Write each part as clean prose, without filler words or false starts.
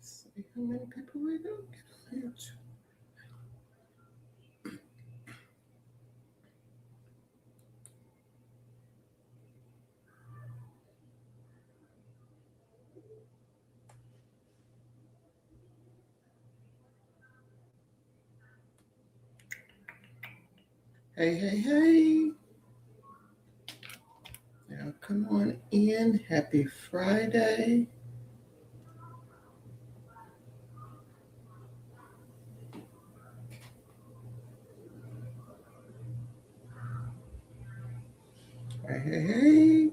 See how many people we don't get on YouTube. Hey, hey, hey. Now come on in. Happy Friday. Hey, hey, hey.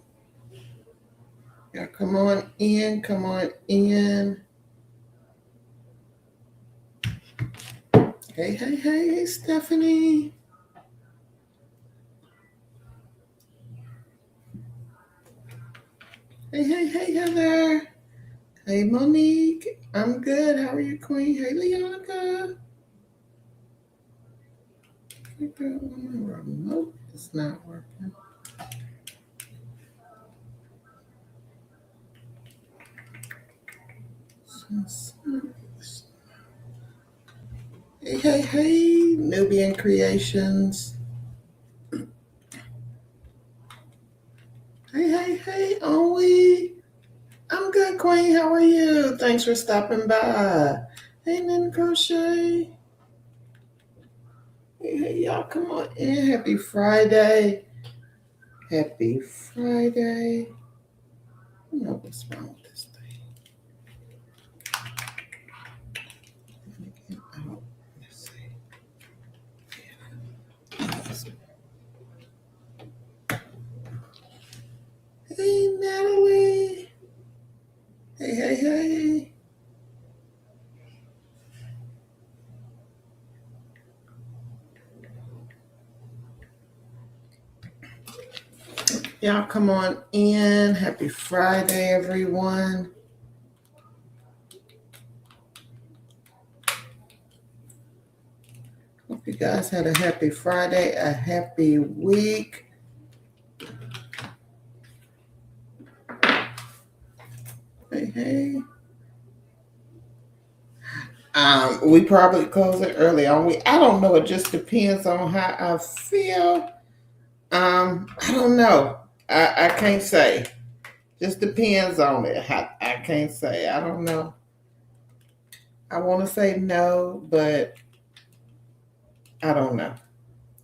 Y'all come on in. Come on in. Hey, hey, hey, Stephanie. Hey, hey, hey, Heather. Hey, Monique. I'm good. How are you, Queen? Hey, Leonica. Remote is not working. Hey, hey, hey, Nubian Creations. Hey, hey, hey, Only. I'm good, Queen. How are you? Thanks for stopping by. Hey, Nin Crochet. Hey, hey, y'all, come on in. Happy Friday. Happy Friday. I don't know what's wrong with this thing. Let's see. Hey, Natalie. Hey, hey, hey. Y'all come on in. Happy Friday, everyone. Hope you guys had a happy Friday, a happy week. Hey, hey. We probably close it early on. I don't know. It just depends on how I feel. I don't know. I can't say. Just depends on it. I can't say. I don't know. I want to say no, but I don't know.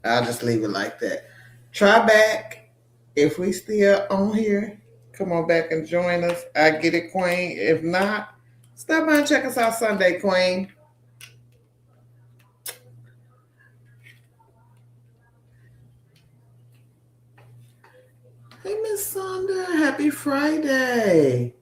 I'll just leave it like that. Try back. If we still on here, come on back and join us. I get it, Queen. If not, stop by and check us out Sunday, Queen. Hey, Miss Sonda. Happy Friday.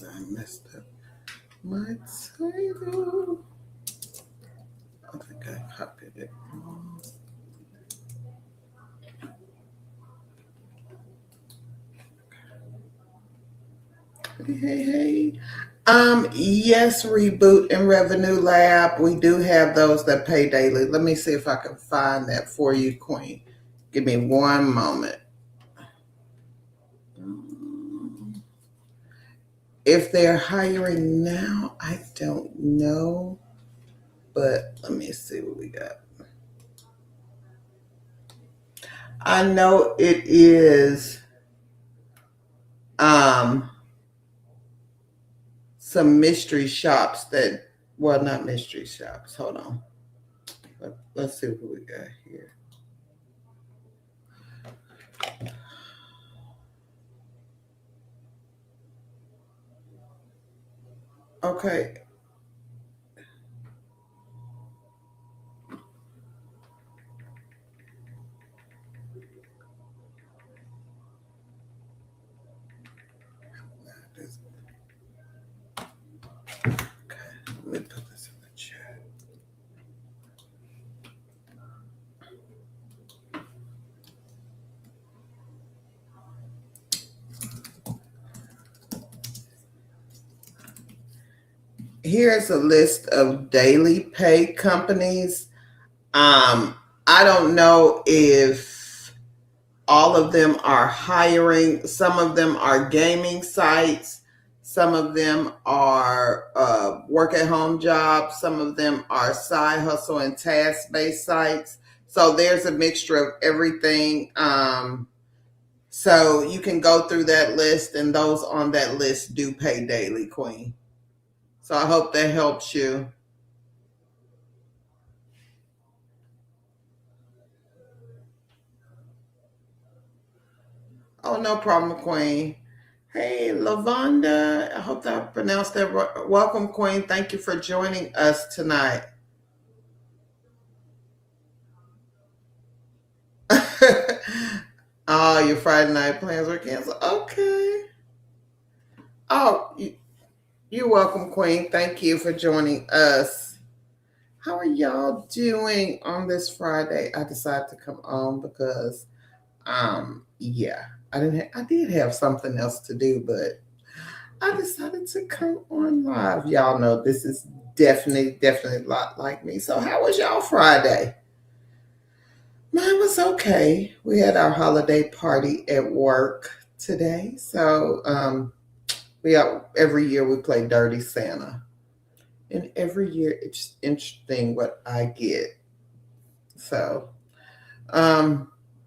I messed up my title. I think I copied it wrong. Hey, hey. Yes, Reboot and Revenue Lab. We do have those that pay daily. Let me see if I can find that for you, Queen. Give me one moment. If they're hiring now, I don't know. But let me see what we got. I know it is some mystery shops that, well, not mystery shops. Hold on. Let's see what we got here. Okay. Let me put this in the chat. Here's a list of daily pay companies. I don't know if all of them are hiring. Some of them are gaming sites. Some of them are work at home jobs. Some of them are side hustle and task based sites. So there's a mixture of everything. So you can go through that list, and those on that list do pay daily, Queen. So I hope that helps you. Oh, no problem, Queen. Hey, Lavonda. I hope that I pronounced that right. Welcome, Queen. Thank you for joining us tonight. Oh, your Friday night plans were canceled. Okay. Oh, you're welcome, Queen. Thank you for joining us. How are y'all doing on this Friday? I decided to come on because, yeah, I did have something else to do, but I decided to come on live. Y'all know this is definitely a lot like me. So how was y'all Friday? Mine was okay. We had our holiday party at work today. So every year we play Dirty Santa. And every year it's interesting what I get. So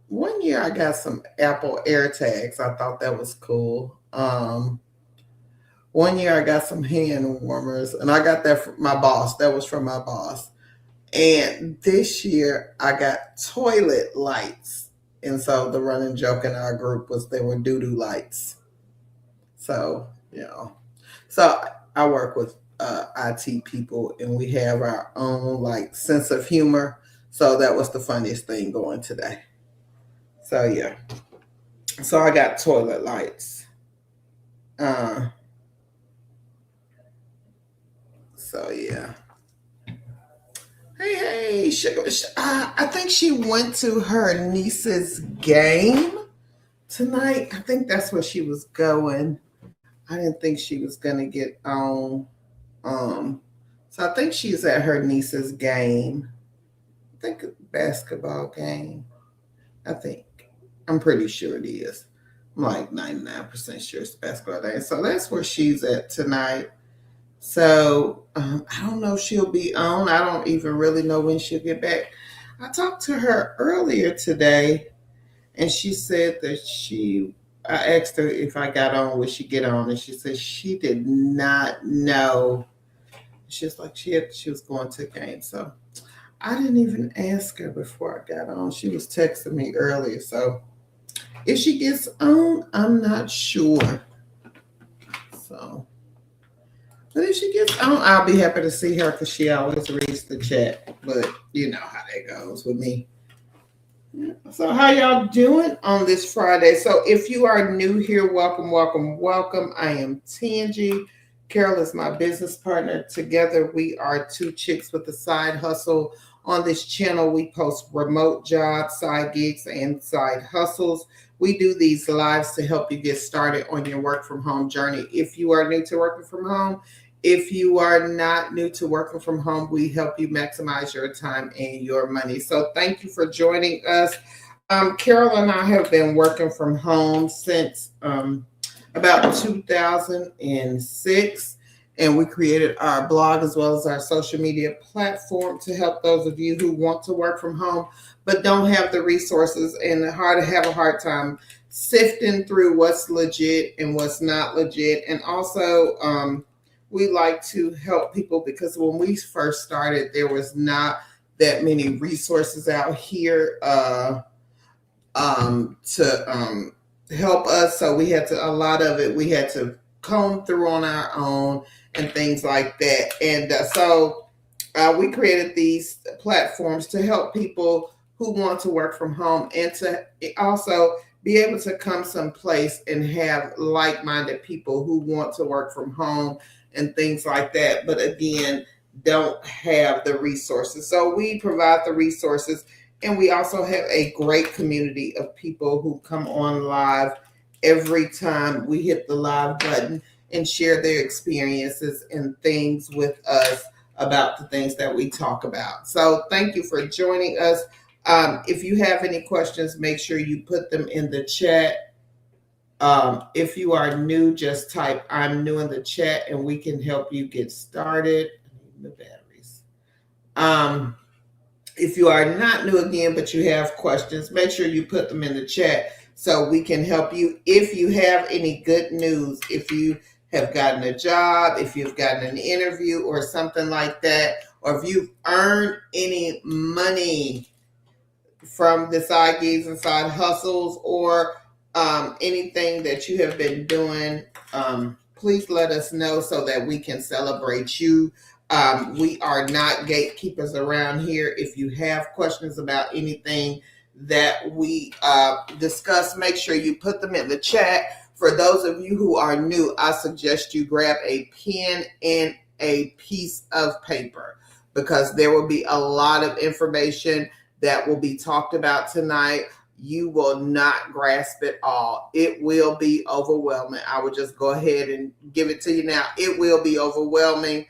one year I got some Apple AirTags. I thought that was cool. One year I got some hand warmers, and I got that from my boss. That was from my boss. And this year I got toilet lights. And so the running joke in our group was they were doo-doo lights. So, So I work with IT people, and we have our own like sense of humor. So that was the funniest thing going today. So yeah. So I got toilet lights. Uh so yeah. Hey, sugar. I think she went to her niece's game tonight. I think that's where she was going. I didn't think she was gonna get on. Um, so I think she's at her niece's game. I think a basketball game. I think. I'm pretty sure it is. I'm like 99% sure it's basketball game. So that's where she's at tonight. So I don't know if she'll be on. I don't even really know when she'll get back. I talked to her earlier today, and she said that I asked her if I got on, would she get on? And she said she did not know. She's like, she was going to a game. So I didn't even ask her before I got on. She was texting me earlier. So if she gets on, I'm not sure. So, but if she gets on, I'll be happy to see her because she always reads the chat. But you know how that goes with me. Yeah. So how y'all doing on this Friday? So if you are new here, welcome. I am Tangi. Carol is my business partner. Together we are two chicks with a side hustle. On this channel, we post remote jobs, side gigs, and side hustles. We do these lives to help you get started on your work from home journey. If you are new to working from home, if you are not new to working from home, we help you maximize your time and your money. So thank you for joining us. Carol and I have been working from home since about 2006. And we created our blog as well as our social media platform to help those of you who want to work from home but don't have the resources and have a hard time sifting through what's legit and what's not legit. And also, we like to help people because when we first started, there was not that many resources out here to help us. So we had to, a lot of it, we had to comb through on our own and things like that. And we created these platforms to help people who want to work from home and to also be able to come someplace and have like-minded people who want to work from home and things like that, but again, don't have the resources. So we provide the resources, and we also have a great community of people who come on live every time we hit the live button and share their experiences and things with us about the things that we talk about. So thank you for joining us. If you have any questions, make sure you put them in the chat. If you are new, just type "I'm new" in the chat and we can help you get started. The batteries. If you are not new again, but you have questions, make sure you put them in the chat so we can help you. If you have any good news, if you have gotten a job, if you've gotten an interview or something like that, or if you've earned any money from the side gigs and side hustles, or anything that you have been doing, please let us know so that we can celebrate you. We are not gatekeepers around here. If you have questions about anything that we discuss, make sure you put them in the chat. For those of you who are new, I suggest you grab a pen and a piece of paper, because there will be a lot of information that will be talked about tonight. You will not grasp it all. It will be overwhelming. I will just go ahead and give it to you now. It will be overwhelming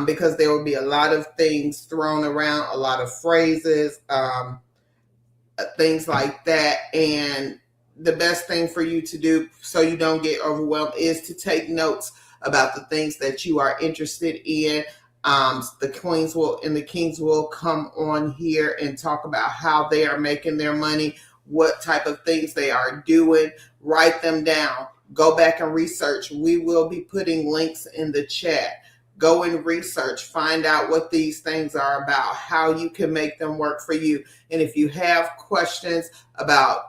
because there will be a lot of things thrown around, a lot of phrases, things like that. And the best thing for you to do so you don't get overwhelmed is to take notes about the things that you are interested in. The queens and the kings will come on here and talk about how they are making their money, what type of things they are doing. Write them down. Go back and research. We will be putting links in the chat. Go and research. Find out what these things are about, how you can make them work for you. And if you have questions about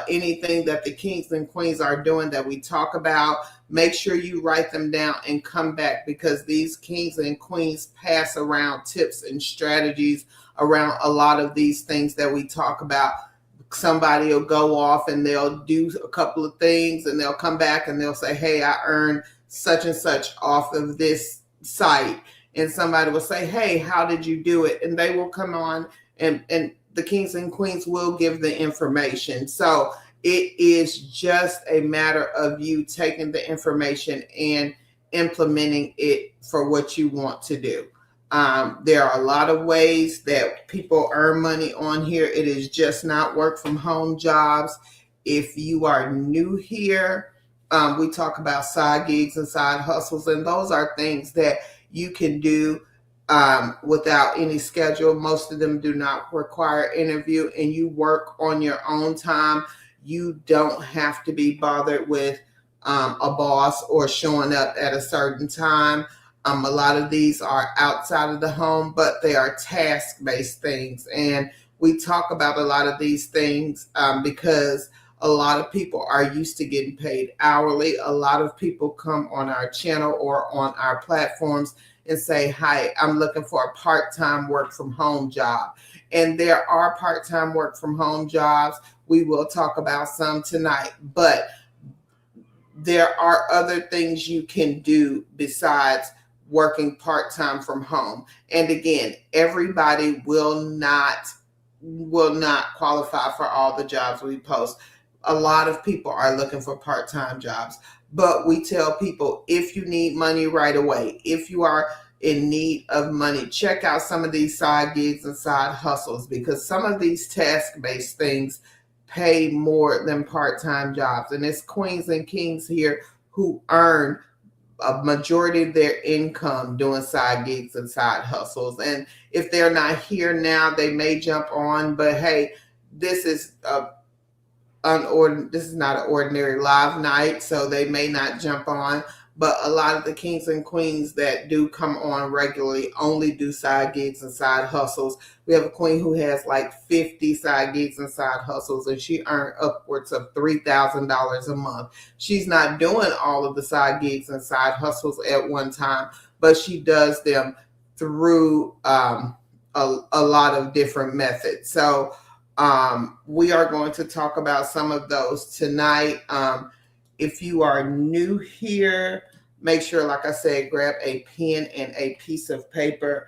anything that the kings and queens are doing that we talk about, make sure you write them down and come back, because these kings and queens pass around tips and strategies around a lot of these things that we talk about. Somebody will go off and they'll do a couple of things and they'll come back and they'll say, hey, I earned such and such off of this site. And somebody will say, hey, how did you do it? And they will come on and the kings and queens will give the information. So it is just a matter of you taking the information and implementing it for what you want to do. There are a lot of ways that people earn money on here. It is just not work from home jobs. If you are new here, we talk about side gigs and side hustles, and those are things that you can do without any schedule. Most of them do not require interview, and you work on your own time. You don't have to be bothered with a boss or showing up at a certain time. A lot of these are outside of the home, but they are task-based things. And we talk about a lot of these things because a lot of people are used to getting paid hourly. A lot of people come on our channel or on our platforms and say, hi, I'm looking for a part-time work from home job. And there are part-time work from home jobs. We will talk about some tonight, but there are other things you can do besides working part-time from home. And again, everybody will not qualify for all the jobs we post. A lot of people are looking for part-time jobs, but we tell people, if you need money right away, if you are in need of money, check out some of these side gigs and side hustles, because some of these task-based things pay more than part-time jobs. And it's queens and kings here who earn a majority of their income doing side gigs and side hustles. And if they're not here now, they may jump on, but hey, this is this is not an ordinary live night, so they may not jump on. But a lot of the kings and queens that do come on regularly only do side gigs and side hustles. We have a queen who has like 50 side gigs and side hustles, and she earned upwards of $3,000 a month. She's not doing all of the side gigs and side hustles at one time, but she does them through a lot of different methods. So we are going to talk about some of those tonight. If you are new here, make sure, like I said, grab a pen and a piece of paper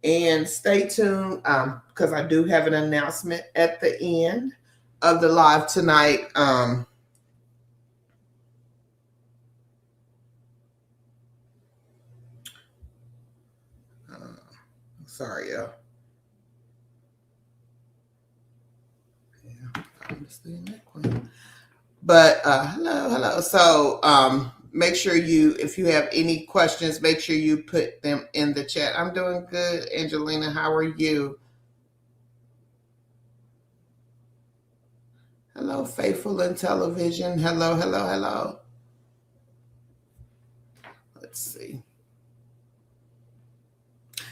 and stay tuned because I do have an announcement at the end of the live tonight. Sorry, y'all. Yeah, I understand that, Queen. But hello. So make sure if you have any questions, make sure you put them in the chat. I'm doing good, Angelina. How are you? Hello, Faithful in Television. Hello. Let's see.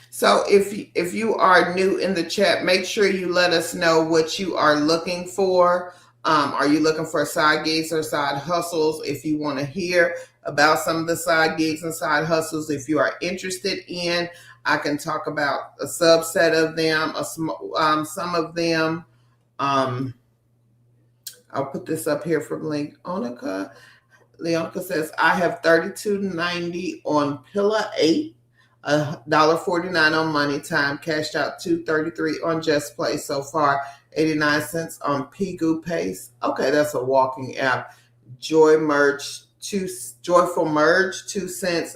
So if you are new in the chat, make sure you let us know what you are looking for. Are you looking for side gigs or side hustles? If you want to hear about some of the side gigs and side hustles, if you are interested in, I can talk about a subset of them, some of them. I'll put this up here from Leonica. Leonica says, I have $32.90 on Pillar 8, $1.49 on Money Time, cashed out $2.33 on Just Play so far, 89 cents on Pigu Pace. Okay, that's a walking app. Joyful Merge, 2 cents,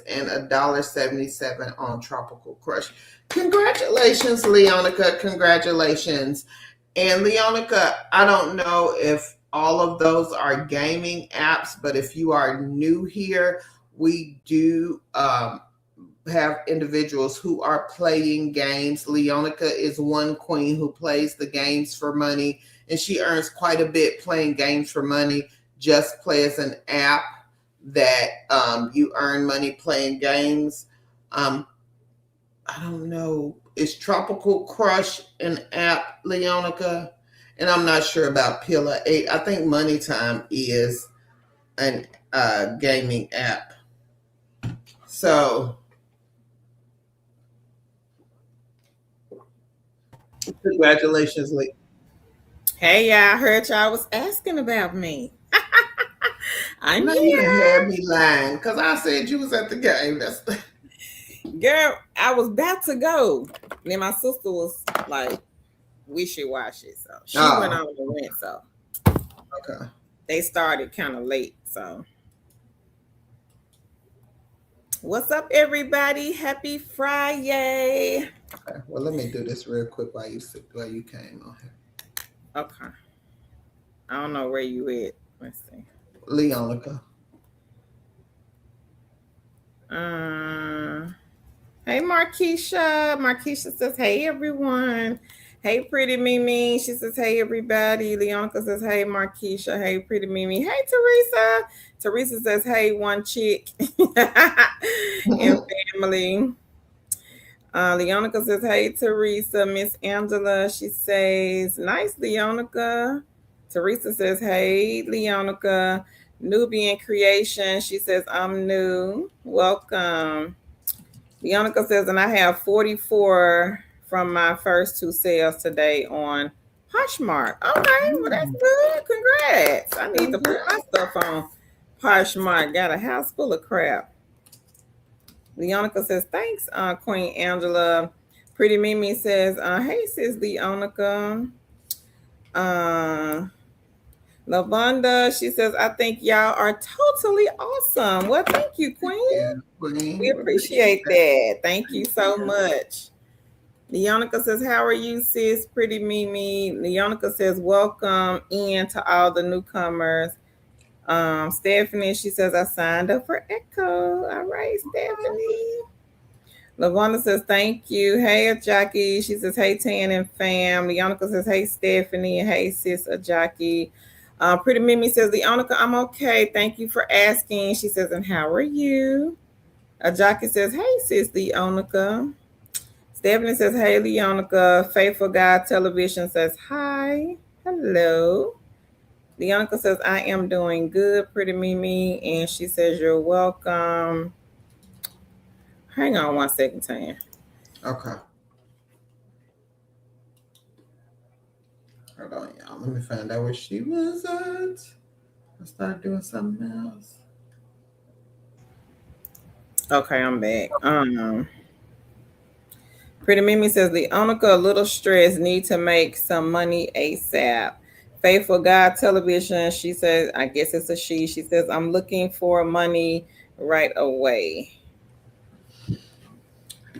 and $1.77 on Tropical Crush. Congratulations, Leonica. Congratulations. And Leonica, I don't know if all of those are gaming apps, but if you are new here, we do have individuals who are playing games. Leonica is one queen who plays the games for money, and she earns quite a bit playing games for money. Just Play is an app that you earn money playing games. I don't know. Is Tropical Crush an app, Leonica? And I'm not sure about Pillar 8. I think Money Time is an gaming app. So, congratulations, Lee. Hey, y'all, I heard y'all was asking about me. I'm Now you done here. had me lying because I said you was at the game. That's Girl, I was about to go. Then my sister was like wishy-washy. So she went oh, on and went. So okay. they started kind of late. So what's up, everybody? Happy Friday. Okay. Well, let me do this real quick while you came on here. Okay. I don't know where you at. Let's see. Leonica. Uh, hey, Markeisha. Markeisha says, hey, everyone. Hey, pretty Mimi. She says, hey, everybody. Leonka says, hey, Markeisha. Hey, pretty Mimi. Hey, Teresa. Teresa says, hey, one chick and family. Leonica says, hey, Teresa. Miss Angela. She says, nice, Leonica. Teresa says, hey, Leonica. Nubian Creation. She says, I'm new. Welcome. Leonica says, and I have 44 from my first two sales today on Poshmark. Okay, well, that's good. Congrats. I need to put my stuff on Poshmark. Got a house full of crap. Leonica says, thanks, Queen Angela. Pretty Mimi says, hey, sis Leonica. Uh, Lavonda, she says, I think y'all are totally awesome. Well, thank you, Queen. Yeah, We appreciate that. Thank you so much. Leonica says, how are you, sis? Pretty Mimi. Leonica says, welcome in to all the newcomers. Stephanie, she says, I signed up for Echo. All right, Stephanie. Lavonda says, thank you. Hey, Jackie. She says, hey, Tan and fam. Leonica says, hey, Stephanie. And hey, sis, Jackie. Pretty Mimi says, Leonica, I'm okay. Thank you for asking. She says, and how are you? Jackie says, hey, sis, Leonica. Stephanie says, hey, Leonica. Faithful God Television says, hi. Hello. Leonica says, I am doing good, pretty Mimi. And she says, you're welcome. Hang on 1 second, Tan. Okay. Hold on, y'all. Let me find out where she was at. Let's start doing something else. Okay, I'm back. Pretty Mimi says Leonica a little stressed, need to make some money ASAP. Faithful God Television, she says, I guess it's a she. She says, I'm looking for money right away.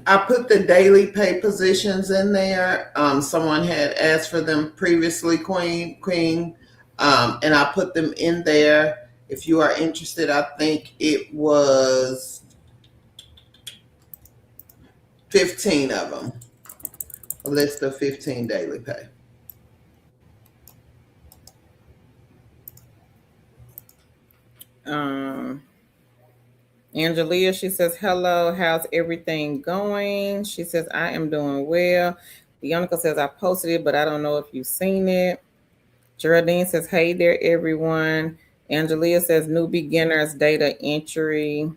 I put the daily pay positions in there. Someone had asked for them previously, Queen, and I put them in there. If you are interested, I think it was 15 of them. A list of 15 daily pay. Um, Angelia, she says, hello, how's everything going? She says, I am doing well. Leonica says, I posted it, but I don't know if you've seen it. Geraldine says, hey there, everyone. Angelia says, new beginners data entry.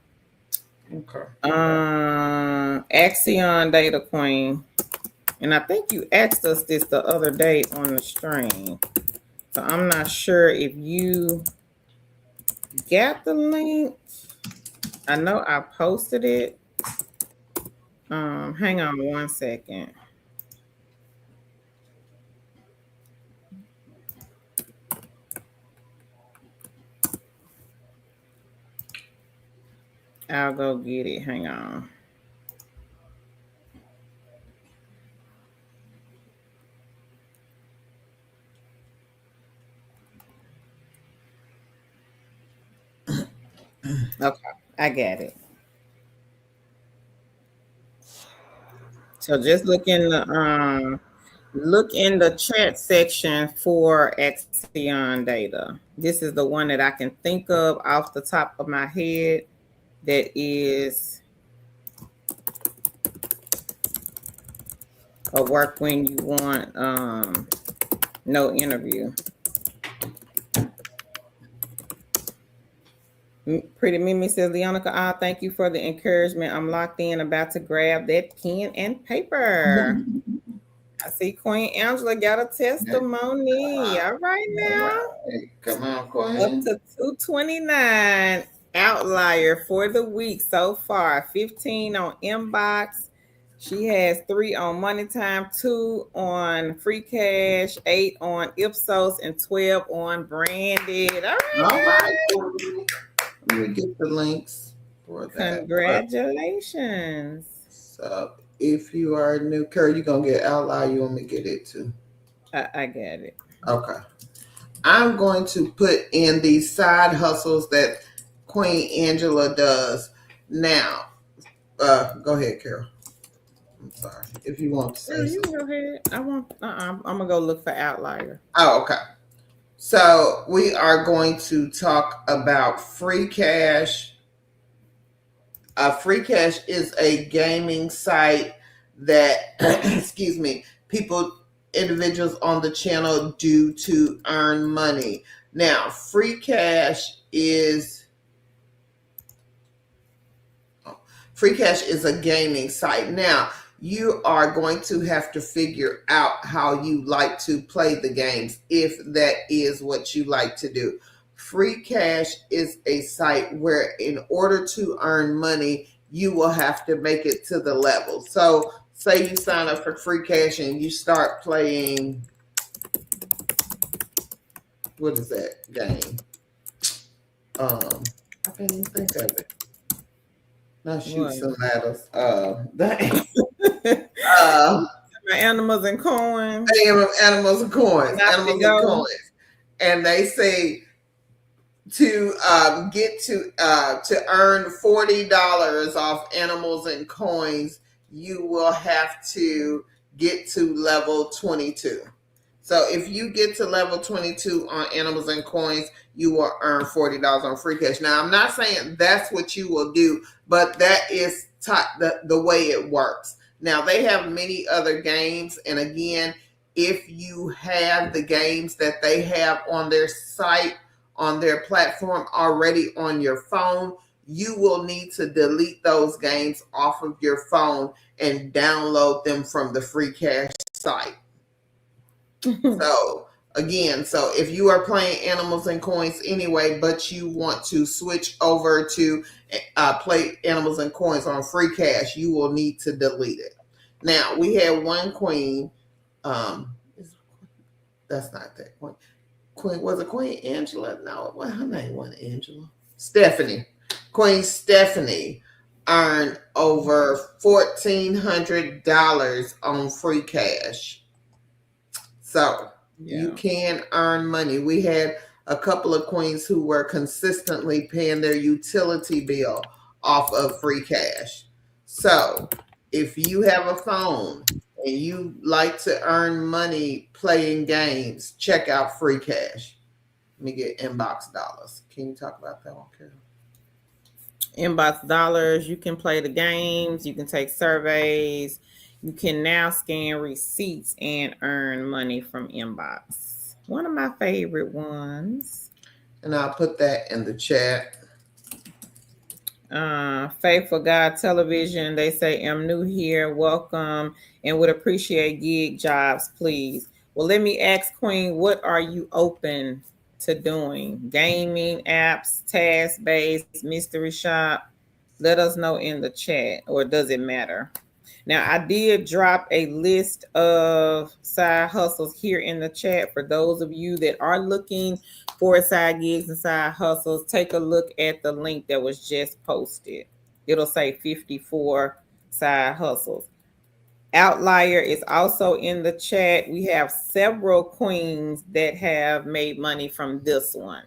Okay. Axion data queen. And I think you asked us this the other day on the stream. So I'm not sure if you got the link. I know I posted it. Hang on one second. I'll go get it. Hang on. Okay, I got it. So just look in the chat section for Axion data. This is the one that I can think of off the top of my head that is a work when you want no interview. Pretty Mimi says, Leonica, thank you for the encouragement. I'm locked in, about to grab that pen and paper. I see Queen Angela got a testimony. All right now. Come on, Queen. Up to 229 outlier for the week so far. 15 on inbox. She has 3 on Money Time, 2 on Free Cash, 8 on Ipsos, and 12 on Branded. All right. Let me get the links for that. Congratulations. So if you are new, Curry, you're going to get outlier. You want me to get it too? I got it. Okay. I'm going to put in these side hustles that Queen Angela does. Now, go ahead, Carol. I'm sorry. If you want to say you something. Go ahead. I'm going to go look for outlier. Oh, okay. So we are going to talk about Free Cash. Free Cash is a gaming site that, excuse me, individuals on the channel do to earn money. Now, Free Cash is a gaming site. Now, you are going to have to figure out how you like to play the games if that is what you like to do. Free Cash is a site where in order to earn money, you will have to make it to the level. So say you sign up for Free Cash and you start playing, what is that game? I can't even think of it. Not Shoots and Ladders. Animals and coins. Animals and coins. Animals and coins. And they say to get to earn $40 off animals and coins, you will have to get to level 22. So if you get to level 22 on animals and coins, you will earn $40 on Free Cash. Now, I'm not saying that's what you will do, but that is the way it works. Now, they have many other games. And again, if you have the games that they have on their site, on their platform already on your phone, you will need to delete those games off of your phone and download them from the Free Cash site. So Again, so if you are playing animals and coins anyway, but you want to switch over to play animals and coins on free cash, you will need to delete it. Now we had one queen. That's not that queen. Queen was it Queen Angela? No, what her name wasn't Angela. Stephanie. Queen Stephanie earned over $1,400 on free cash. So you Yeah. can earn money. We had a couple of queens who were consistently paying their utility bill off of free cash. So if you have a phone and you like to earn money playing games, check out free cash. Let me get inbox dollars. Can you talk about that one, Carol? Inbox dollars. You can play the games. You can take surveys. You can now scan receipts and earn money from Inbox. One of my favorite ones. And I'll put that in the chat. Faithful God Television. They say, I'm new here. Welcome and would appreciate gig jobs, please. Well, let me ask Queen, what are you open to doing? Gaming, apps, task based, mystery shop? Let us know in the chat, or does it matter? Now, I did drop a list of side hustles here in the chat for those of you that are looking for side gigs and side hustles. Take a look at the link that was just posted. It'll say 54 side hustles. Outlier is also in the chat. We have several queens that have made money from this one.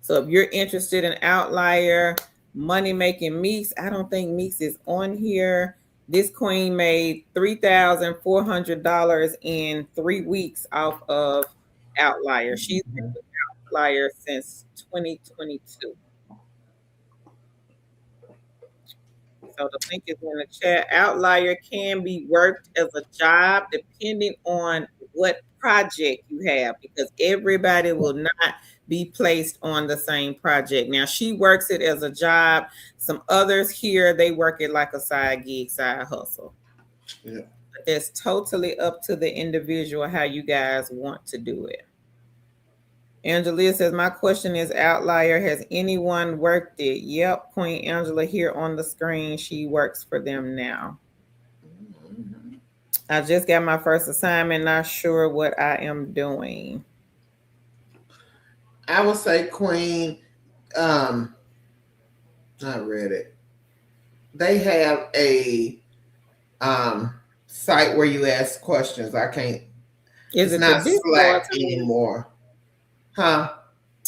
So if you're interested in Outlier, Money Making Meeks, I don't think Meeks is on here. This queen made $3,400 in 3 weeks off of Outlier. She's been with Outlier since 2022. So the link is in the chat. Outlier can be worked as a job depending on what project you have, because everybody will not be placed on the same project. Now she works it as a job. Some others here, they work it like a side gig, side hustle. Yeah. But it's totally up to the individual how you guys want to do it. Angela says, my question is Outlier. Has anyone worked it? Yep, Queen Angela here on the screen. She works for them now. I just got my first assignment, not sure what I am doing. I would say Queen, I read it. They have a site where you ask questions. I can't. Is It's it the not Discord? Slack anymore, huh?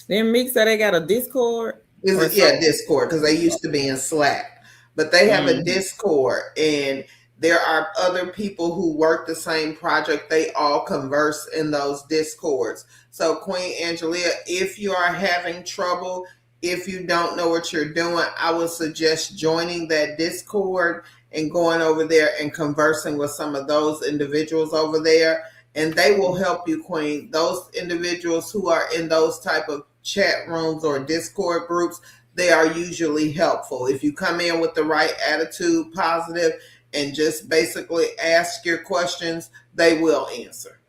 Then Meek said they got a Discord. Is it? Yeah, Discord, because they used to be in Slack, but they have a Discord, and there are other people who work the same project. They all converse in those Discords. So, Queen Angelia, if you are having trouble, if you don't know what you're doing, I would suggest joining that Discord and going over there and conversing with some of those individuals over there, and they will help you, Queen. Those individuals who are in those type of chat rooms or Discord groups, they are usually helpful. If you come in with the right attitude, positive, and just basically ask your questions, they will answer.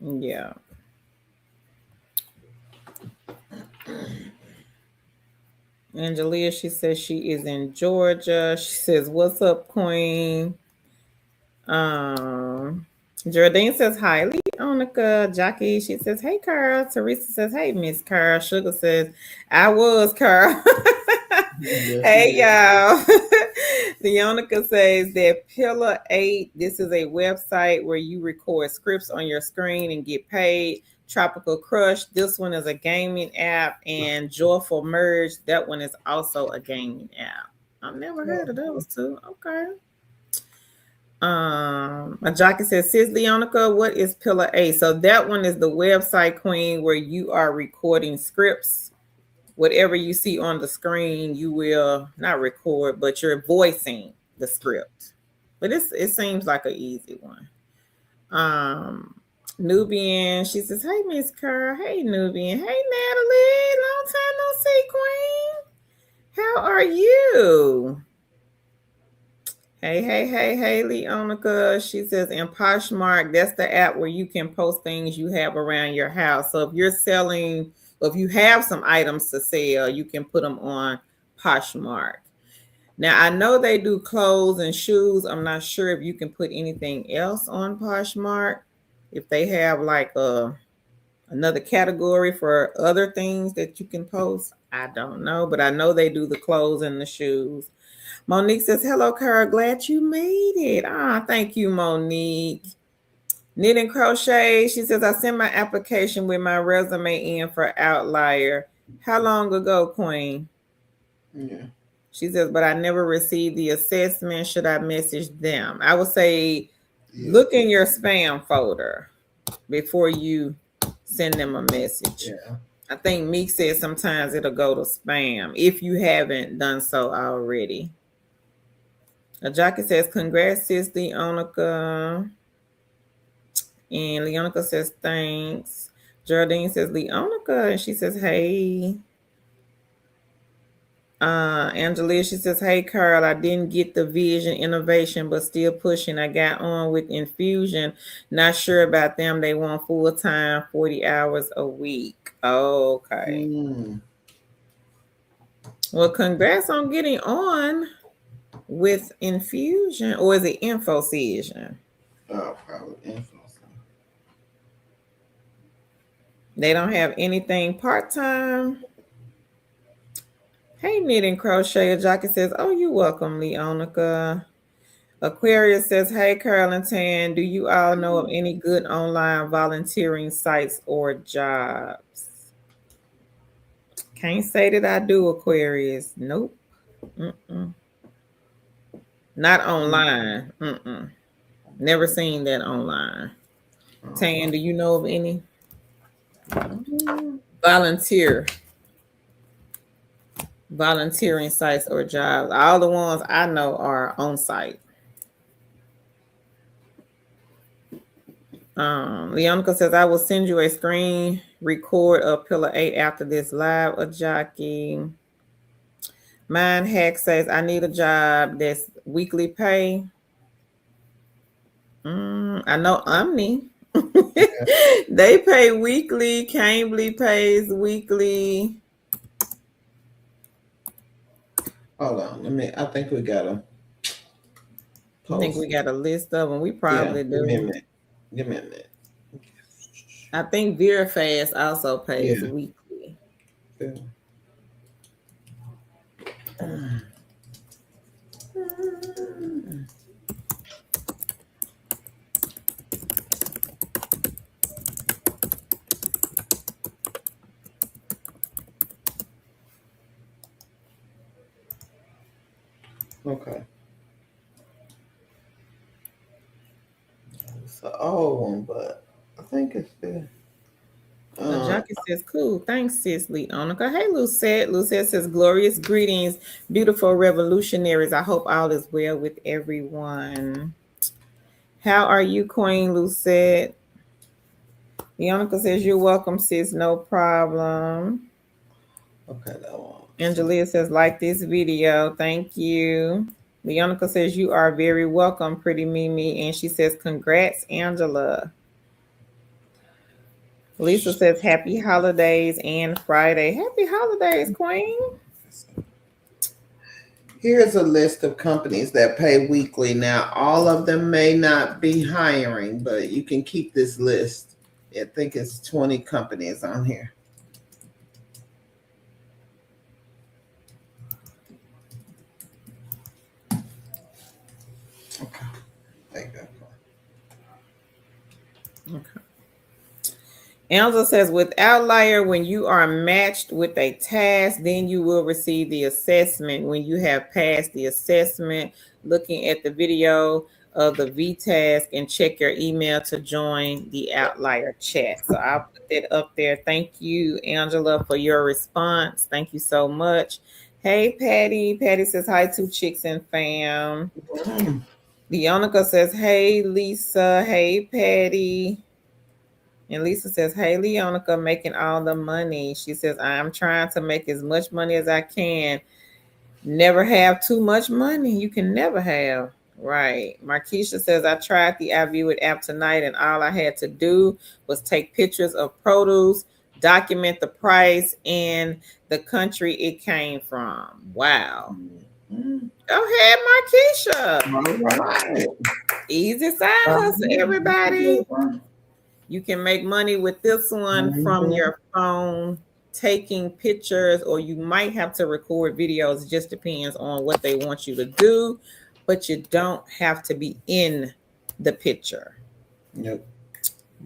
Yeah. Angelia, she says she is in Georgia. She says, what's up, Queen? Jardine says, hi, Leonica. Jackie, she says, hey, Carl. Teresa says, hey, Miss Carl. Sugar says, I was Carl. Hey, y'all. Leonica says that Pillar 8, this is a website where you record scripts on your screen and get paid. Tropical Crush, this one is a gaming app. And Joyful Merge, that one is also a gaming app. I've never heard of those two. Okay. A jockey says, sis Leonica, what is Pillar 8? So that one is the website, Queen, where you are recording scripts. Whatever you see on the screen, you will not record, but you're voicing the script. But it seems like an easy one. Nubian, she says, hey, Miss Carl. Hey, Nubian. Hey, Natalie. Long time no see, Queen. How are you? Hey, Leonica. She says, in Poshmark, that's the app where you can post things you have around your house. So if you're selling, if you have some items to sell, you can put them on Poshmark. Now, I know they do clothes and shoes. I'm not sure if you can put anything else on Poshmark. If they have like another category for other things that you can post, I don't know. But I know they do the clothes and the shoes. Monique says, hello, Carol. Glad you made it. Ah, thank you, Monique. Knit and crochet. She says, I sent my application with my resume in for Outlier. How long ago, Queen? Yeah. She says, but I never received the assessment. Should I message them? I would say look in your spam folder before you send them a message. Yeah. I think Meek said sometimes it'll go to spam if you haven't done so already. Jackie says, congrats, sis, Leonica. And Leonica says, thanks. Geraldine says, Leonica. And she says, hey. Angela, she says, hey, Carl, I didn't get the vision innovation, but still pushing. I got on with infusion. Not sure about them. They want full time, 40 hours a week. Okay. Well, congrats on getting on with infusion, or is it Infocision? Oh, probably Infocision. They don't have anything part-time. Hey, Knit and Crochet. Jockey says, oh, you're welcome, Leonica. Aquarius says, hey, Carol and Tan, do you all know of any good online volunteering sites or jobs? Can't say that I do, Aquarius. Nope. Mm-mm. Not online. Mm-mm. Never seen that online. Tan, do you know of any? Volunteering sites or jobs? All the ones I know are on site. Leonica says, I will send you a screen record of Pillar 8 after this live, a jockey. Mine Hack says, I need a job that's weekly pay. I know Omni. They pay weekly. Cambly pays weekly. Hold on. I think we got a I think we got a list of them. We probably do. Give me a minute. I think VeraFast also pays weekly. Yeah. Okay. It's an old one, but I think it's there. Jockey says, cool. Thanks, sis Leonica. Hey, Lucette. Lucette says, glorious greetings, beautiful revolutionaries. I hope all is well with everyone. How are you, Queen Lucette? Leonica says, you're welcome, sis. No problem. Okay, that one. Angelia says, like this video. Thank you. Leonica says, you are very welcome, pretty Mimi. And she says, congrats, Angela. Lisa says, happy holidays and Friday. Happy holidays, Queen. Here's a list of companies that pay weekly. Now, all of them may not be hiring, but you can keep this list. I think it's 20 companies on here. Okay. There you go. Okay. Angela says, with Outlier, when you are matched with a task, then you will receive the assessment. When you have passed the assessment, looking at the video of the V-task and check your email to join the Outlier chat. So I'll put that up there. Thank you, Angela, for your response. Thank you so much. Hey, Patty. Patty says, hi to Chicks and Fam. Leonica says, hey, Lisa. Hey, Patty. And Lisa says, hey, Leonica, making all the money. She says, I'm trying to make as much money as I can. Never have too much money. You can never have. Right. Markeisha says, I tried the iView It app tonight, and all I had to do was take pictures of produce, document the price, and the country it came from. Wow. Mm-hmm. Go ahead, Markeisha. All right. Easy side hustle, everybody. Mm-hmm. You can make money with this one from your phone, taking pictures, or you might have to record videos. It just depends on what they want you to do, but you don't have to be in the picture. Nope.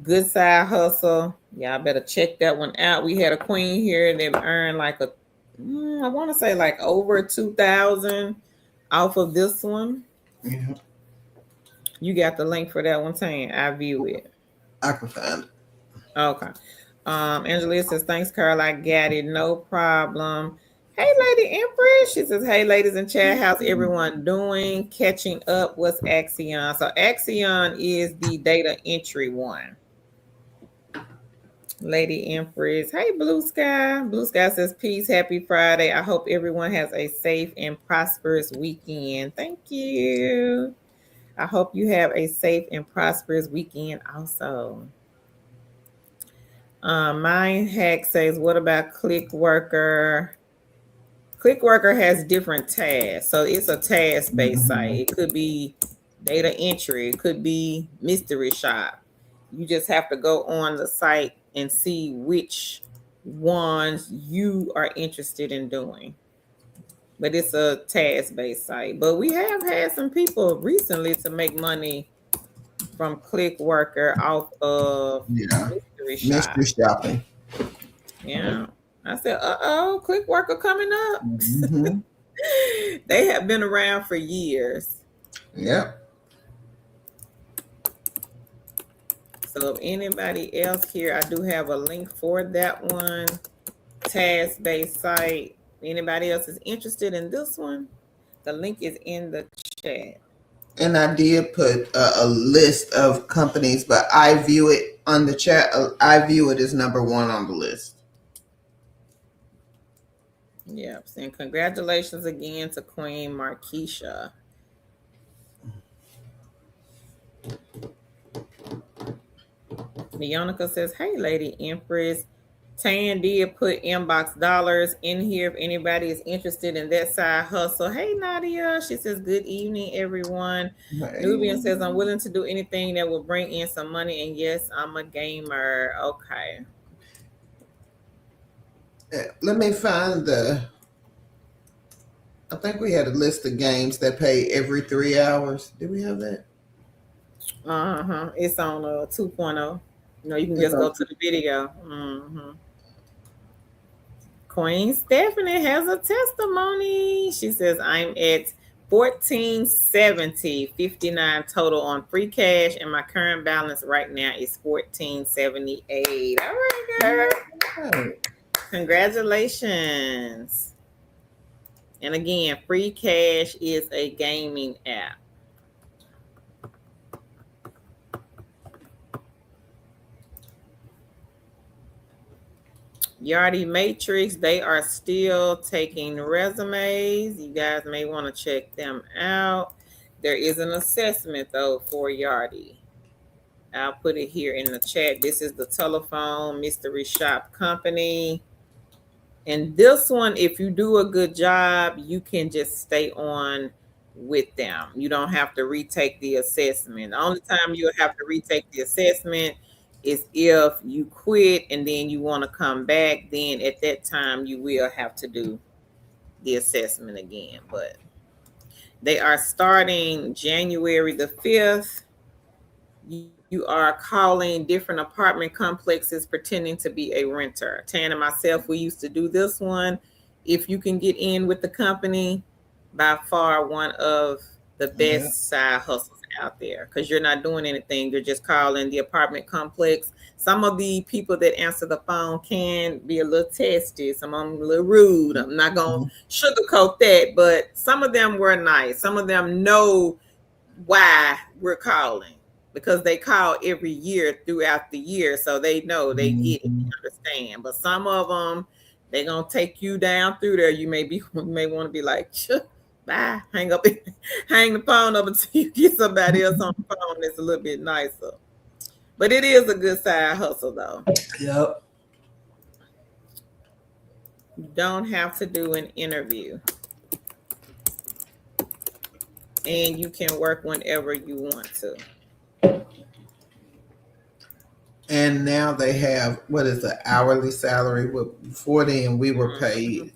Good side hustle. Y'all better check that one out. We had a queen here that earned like I want to say like over 2,000 off of this one. Yeah. You got the link for that one, Tanya. iView It. I can find it. Okay. Angela says, thanks, Carl. I got it. No problem. Hey, Lady Empress. She says, hey, ladies in chat. How's everyone doing? Catching up. What's Axion? So Axion is the data entry one. Lady Empress. Hey, Blue Sky. Blue Sky says, peace. Happy Friday. I hope everyone has a safe and prosperous weekend. Thank you. I hope you have a safe and prosperous weekend also. Mind Hack says, what about Click Worker? Click Worker has different tasks. So it's a task-based site. It could be data entry. It could be mystery shop. You just have to go on the site and see which ones you are interested in doing. But it's a task-based site. But we have had some people recently to make money from Click Worker off of mystery shop. Mystery shopping. Yeah. I said, Click Worker coming up. Mm-hmm. They have been around for years. Yep. So if anybody else here, I do have a link for that one. Task-based site. Anybody else is interested in this one? The link is in the chat. And I did put a list of companies, but iView It on the chat. iView It is number one on the list. Yep. And congratulations again to Queen Markeisha. Leonica says, hey, Lady Empress. Tan did put inbox dollars in here if anybody is interested in that side hustle. Hey, Nadia. She says, good evening, everyone. Hey. Nubian says, I'm willing to do anything that will bring in some money. And yes, I'm a gamer. Okay. Let me find I think we had a list of games that pay every 3 hours. Did we have that? It's on 2.0. You can just go to the video. Queen Stephanie has a testimony. She says, I'm at 1470, 59 total on free cash, and my current balance right now is 1478. All right, girl. Right. Congratulations. And again, free cash is a gaming app. Yardi Matrix, they are still taking resumes. You guys may want to check them out. There is an assessment, though, for Yardi. I'll put it here in the chat. This is the telephone mystery shop company. And this one, if you do a good job, you can just stay on with them. You don't have to retake the assessment. The only time you'll have to retake the assessment is if you quit and then you want to come back. Then at that time, you will have to do the assessment again. But they are starting January the 5th. You are calling different apartment complexes pretending to be a renter. Tan and myself, we used to do this one. If you can get in with the company, by far one of the best side hustles out there, because you're not doing anything. You're just calling the apartment complex. Some of the people that answer the phone can be a little testy. Some of them a little rude. I'm not going to sugarcoat that, but some of them were nice. Some of them know why we're calling, because they call every year throughout the year. So they know, they get it, they understand. But some of them, they're going to take you down through there. You may want to be like, Bye. Hang up. Hang the phone up until you get somebody else on the phone that's a little bit nicer. But it is a good side hustle, though. Yep. You don't have to do an interview, and you can work whenever you want to. And now they have what is the hourly salary? Before then we were paid,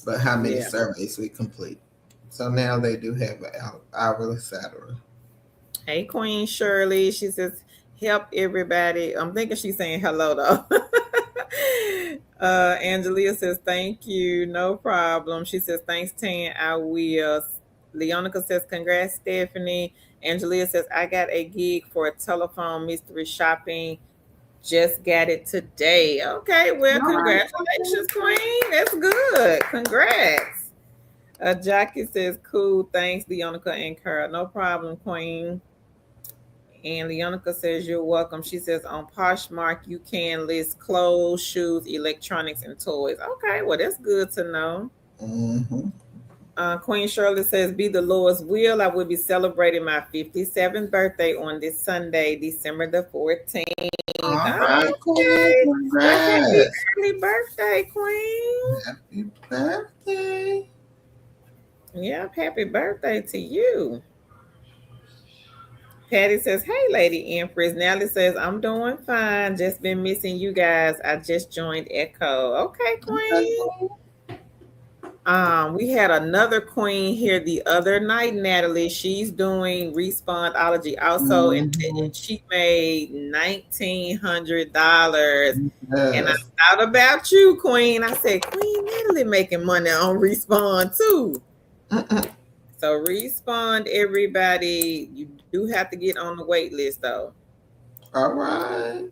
but how many surveys we complete. So now they do have an hourly salary. Hey, Queen Shirley. She says, help everybody. I'm thinking she's saying hello, though. Angelia says, thank you. No problem. She says, thanks, Tan. I will. Leonica says, congrats, Stephanie. Angelia says, I got a gig for a telephone mystery shopping. Just got it today. Okay, well, congratulations, Queen. That's good. Congrats. Jackie says, cool. Thanks, Leonica and Carl. No problem, Queen. And Leonica says, you're welcome. She says, on Poshmark, you can list clothes, shoes, electronics, and toys. Okay, well, that's good to know. Mm-hmm. Queen Shirley says, be the Lord's will. I will be celebrating my 57th birthday on this Sunday, December the 14th. All right, Queen. Congrats. Happy early birthday, Queen. Happy birthday. Yep, happy birthday to you. Patty says, hey, Lady Empress. Nellie says, I'm doing fine. Just been missing you guys. I just joined Echo. Okay, Queen. We had another queen here the other night, Natalie. She's doing Respondology also, and she made $1,900. And I thought about you, Queen. I said, Queen Natalie making money on Respond too. So Respond, everybody. You do have to get on the wait list, though. All right.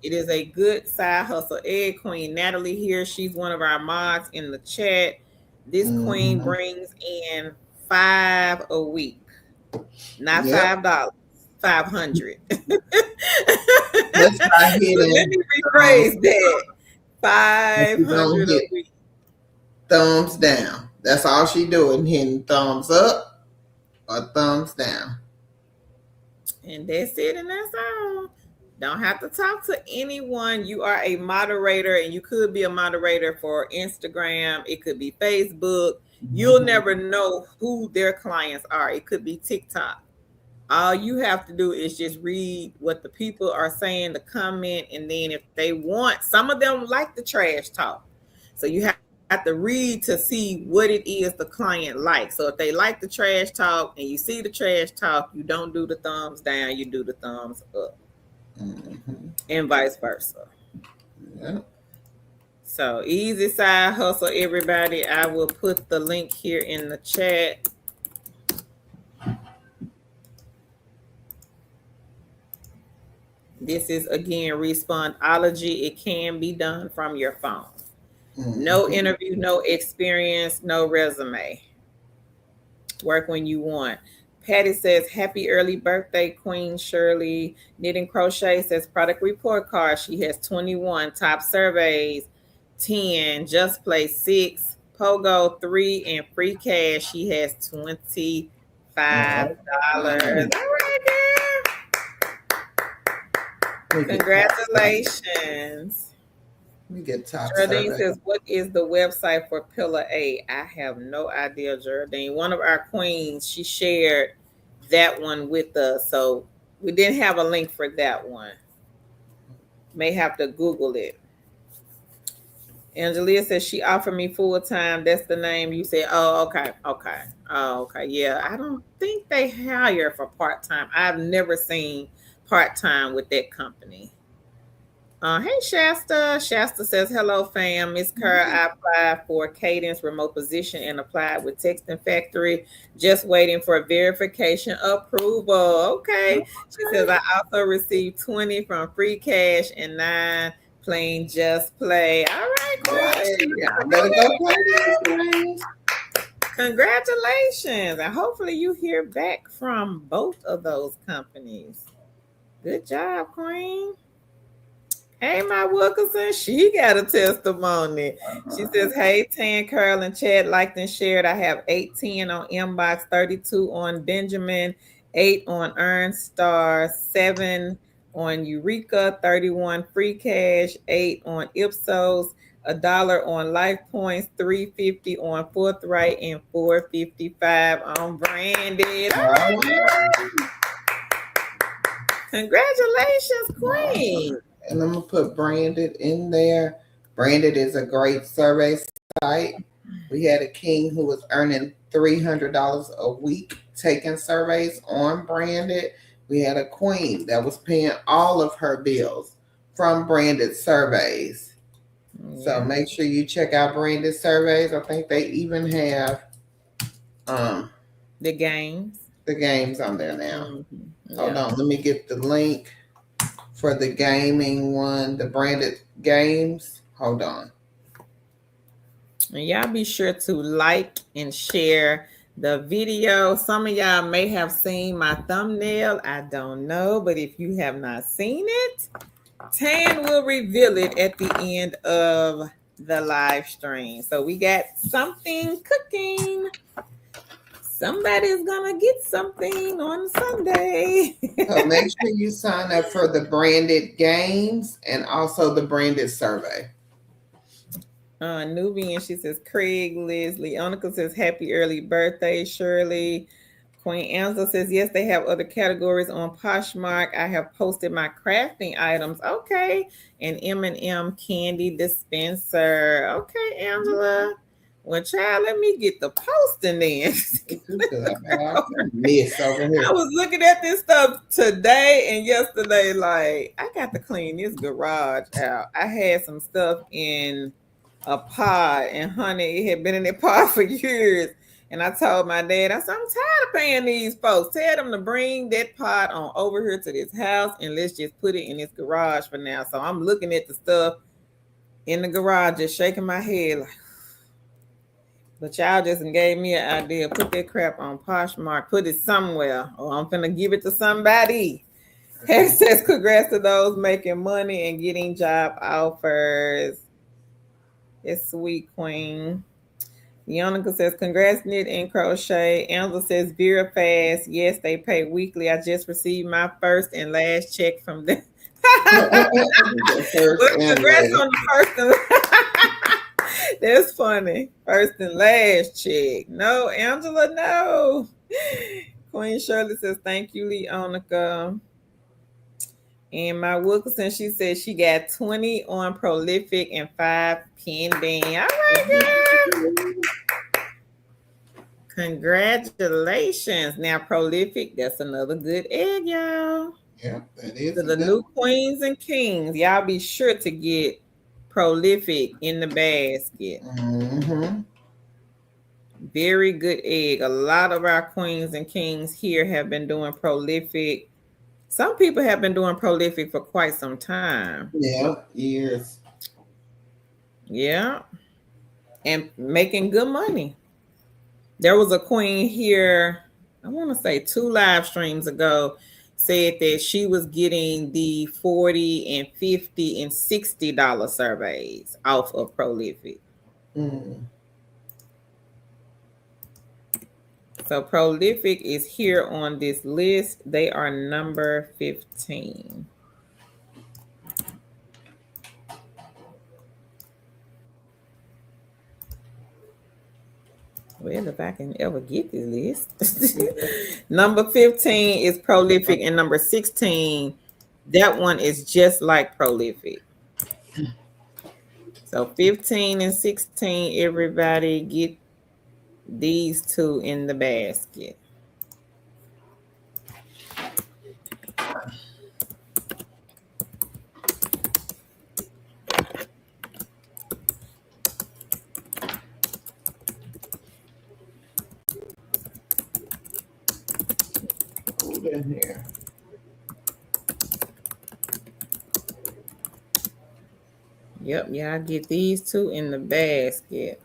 It is a good side hustle. Egg Queen Natalie here. She's one of our mods in the chat. This queen brings in $5 a week, not $5, $500. Let's not hit it. Let me rephrase that. $500 a week. Thumbs down. That's all she doing, hitting thumbs up or thumbs down. And that's it, and that's all. Don't have to talk to anyone. You are a moderator, and you could be a moderator for Instagram. It could be Facebook. You'll never know who their clients are. It could be TikTok. All you have to do is just read what the people are saying, the comment, and then if they want, some of them like the trash talk. So you have to read to see what it is the client likes. So if they like the trash talk and you see the trash talk, you don't do the thumbs down, you do the thumbs up. And vice versa. Yeah. So easy side hustle, everybody. I will put the link here in the chat. This is again Respondology. It can be done from your phone. No interview, no experience, no resume. Work when you want. Patty says, happy early birthday, Queen Shirley. Knitting Crochet says, product report card. She has 21. Top surveys, 10. Just Play, 6. Pogo, 3. And free cash, she has $25. All right, girl. Congratulations. Let me get top Geraldine says, what is the website for Pillar A? I have no idea, Geraldine. One of our queens, she shared that one with us. So we didn't have a link for that one. May have to Google it. Angelia says she offered me full-time. That's the name you said. Oh, okay. Okay. Oh, okay. Yeah. I don't think they hire for part-time. I've never seen part-time with that company. Hey, Shasta. Shasta says, hello, fam. Miss Kerr, I applied for Cadence remote position and applied with Texting Factory. Just waiting for verification approval. Okay. She says, I also received 20 from free cash and 9 playing Just Play. All right, Queen. Better go play. Congratulations. And hopefully you hear back from both of those companies. Good job, Queen. Hey, my Wilkerson, she got a testimony. She says, hey, Tan, Carol, and Chad liked and shared. I have 18 on Inbox, 32 on Benjamin, 8 on Earn Star, 7 on Eureka, 31 free cash, 8 on Ipsos, $1 on Life Points, 350 on Forthright, and 455 on Branded. All right, girl. Congratulations, Queen. And I'm gonna put Branded in there. Branded is a great survey site. We had a king who was earning $300 a week taking surveys on Branded. We had a queen that was paying all of her bills from Branded surveys. Yeah. So make sure you check out Branded surveys. I think they even have the games. The games on there now. Mm-hmm. Hold on, let me get the link for the gaming one, the Branded games. Hold on. And y'all be sure to like and share the video. Some of y'all may have seen my thumbnail. I don't know, but if you have not seen it, Tan will reveal it at the end of the live stream. So we got something cooking. Somebody's gonna get something on Sunday. So make sure you sign up for the Branded games and also the Branded survey. Nubian, she says, Craig, Liz, Leonica says, happy early birthday, Shirley. Queen Angela says, yes, they have other categories on Poshmark. I have posted my crafting items. Okay. And M&M candy dispenser. Okay, Angela. Well, child, let me get the posting then. I was looking at this stuff today and yesterday. Like, I got to clean this garage out. I had some stuff in a pot, and honey, it had been in that pot for years. And I told my dad, I said, I'm tired of paying these folks. Tell them to bring that pot on over here to this house and let's just put it in this garage for now. So I'm looking at the stuff in the garage, just shaking my head like, but y'all just gave me an idea. Put that crap on Poshmark. Put it somewhere, or I'm finna give it to somebody. Harry says, congrats to those making money and getting job offers. It's sweet, Queen. Yonica says, congrats, knit and crochet. Angela says, Vera Fast. Yes, they pay weekly. I just received my first and last check from them. Congrats on the first and that's funny. First and last check. No, Angela, no. Queen Shirley says, thank you, Leonica. And my Wilkerson, she said she got 20 on Prolific and 5 pending. All right, girl. Congratulations. Now, Prolific, that's another good egg, y'all. Yeah, that is. To the new queens and kings, y'all be sure to get Prolific in the basket. Mm-hmm. Very good egg. A lot of our queens and kings here have been doing Prolific. Some people have been doing Prolific for quite some time. Yeah, years. Yeah. And making good money. There was a queen here, I want to say 2 live streams ago, said that she was getting the $40 and $50 and $60 surveys off of Prolific. Mm. So Prolific is here on this list. They are number 15. Well, if I can ever get this list. Number 15 is Prolific, and number 16, that one is just like Prolific. So 15 and 16, everybody get these 2 in the basket. In here. Yep, y'all get these 2 in the basket.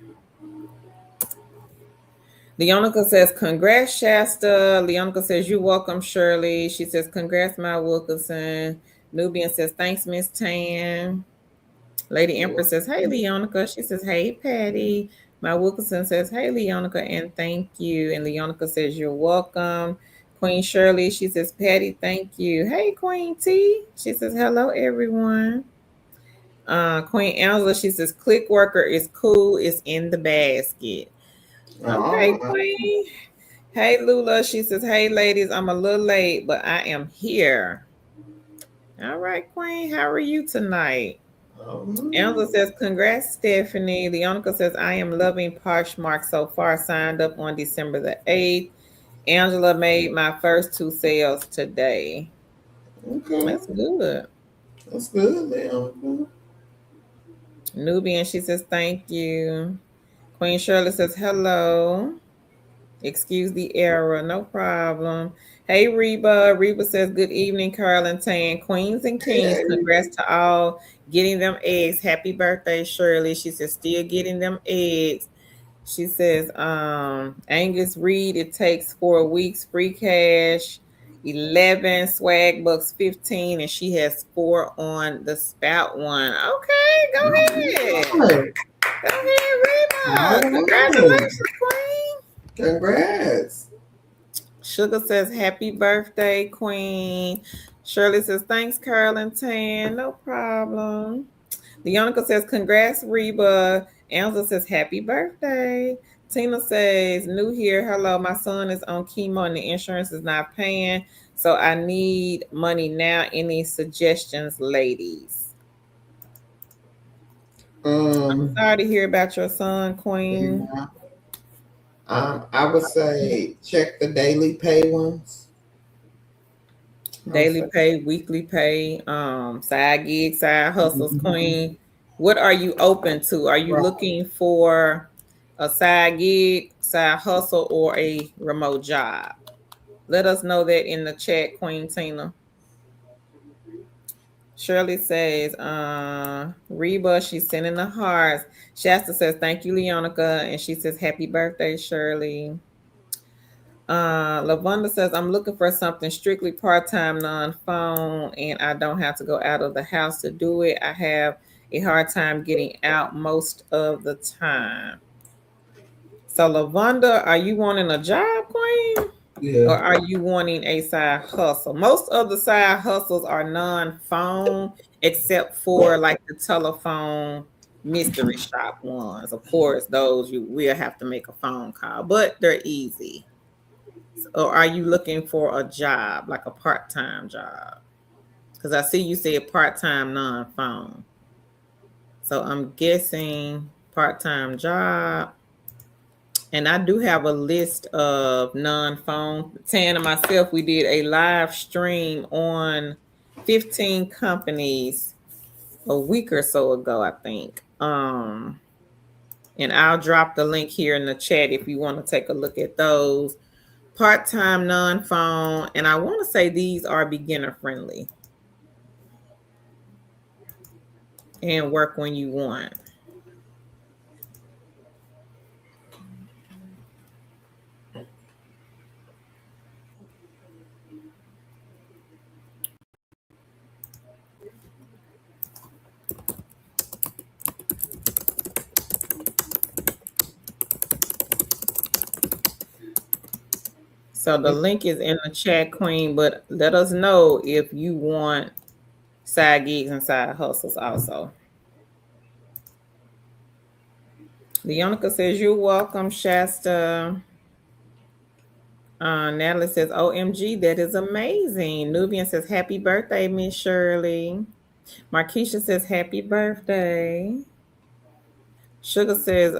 Leonica says, congrats, Shasta. Leonica says, you're welcome, Shirley. She says, congrats, my Wilkerson. Nubian says, thanks, Miss Tan. Lady Empress says, hey, Leonica. She says, hey, Patty. My Wilkinson says, hey, Leonica, and thank you. And Leonica says, you're welcome. Queen Shirley, she says, Patty, thank you. Hey, Queen T. She says, hello, everyone. Queen Angela, she says, click worker is cool. It's in the basket. Okay, Queen. Hey, Lula. She says, hey, ladies, I'm a little late, but I am here. All right, Queen. How are you tonight? Angela says, congrats, Stephanie. Leonica says, I am loving Poshmark so far. Signed up on December the 8th. Angela made my first 2 sales today. Okay. That's good. That's good, Leonica. Nubian, she says, thank you. Queen Shirley says, hello. Excuse the error. No problem. Hey, Reba. Reba says, good evening, Carl and Tan. Queens and kings. Hey. Congrats to all getting them eggs. Happy birthday, Shirley. She says, still getting them eggs. She says, Angus Reed, it takes 4 weeks, free cash, 11 swag bucks, 15, and she has 4 on the spout one. Okay, go ahead. Go ahead, Reba. Congratulations, Queen. Congrats. Sugar says, happy birthday, Queen. Shirley says, thanks, Carl and Tan. No problem. Leonica says, congrats, Reba. Angela says, happy birthday. Tina says, new here. Hello, my son is on chemo and the insurance is not paying. So I need money now. Any suggestions, ladies? I'm sorry to hear about your son, Queen. Yeah. I would say check the daily pay ones. Daily pay, weekly pay, side gigs, side hustles, Queen. What are you open to? Are you looking for a side gig, side hustle, or a remote job? Let us know that in the chat, Queen Tina. Shirley says, Reba, she's sending the hearts. Shasta says, thank you, Leonica. And she says, happy birthday, Shirley. Lavonda says, I'm looking for something strictly part-time, non-phone, and I don't have to go out of the house to do it. I have a hard time getting out most of the time. So, Lavonda, are you wanting a job, Queen? Yeah. Or are you wanting a side hustle? Most of the side hustles are non-phone, except for like the telephone mystery shop ones. Of course, those you will have to make a phone call, but they're easy. Or are you looking for a job, like a part-time job? Because I see you said part-time non-phone. So I'm guessing part-time job. And I do have a list of non-phone. Tan and myself, we did a live stream on 15 companies a week or so ago, I think. And I'll drop the link here in the chat if you want to take a look at those. Part-time, non-phone, and I want to say these are beginner friendly and work when you want. So the link is in the chat, Queen, but let us know if you want side gigs and side hustles also. Leonica says, you're welcome, Shasta. Natalie says, OMG, that is amazing. Nubian says, happy birthday, Miss Shirley. Markeisha says, happy birthday. Sugar says,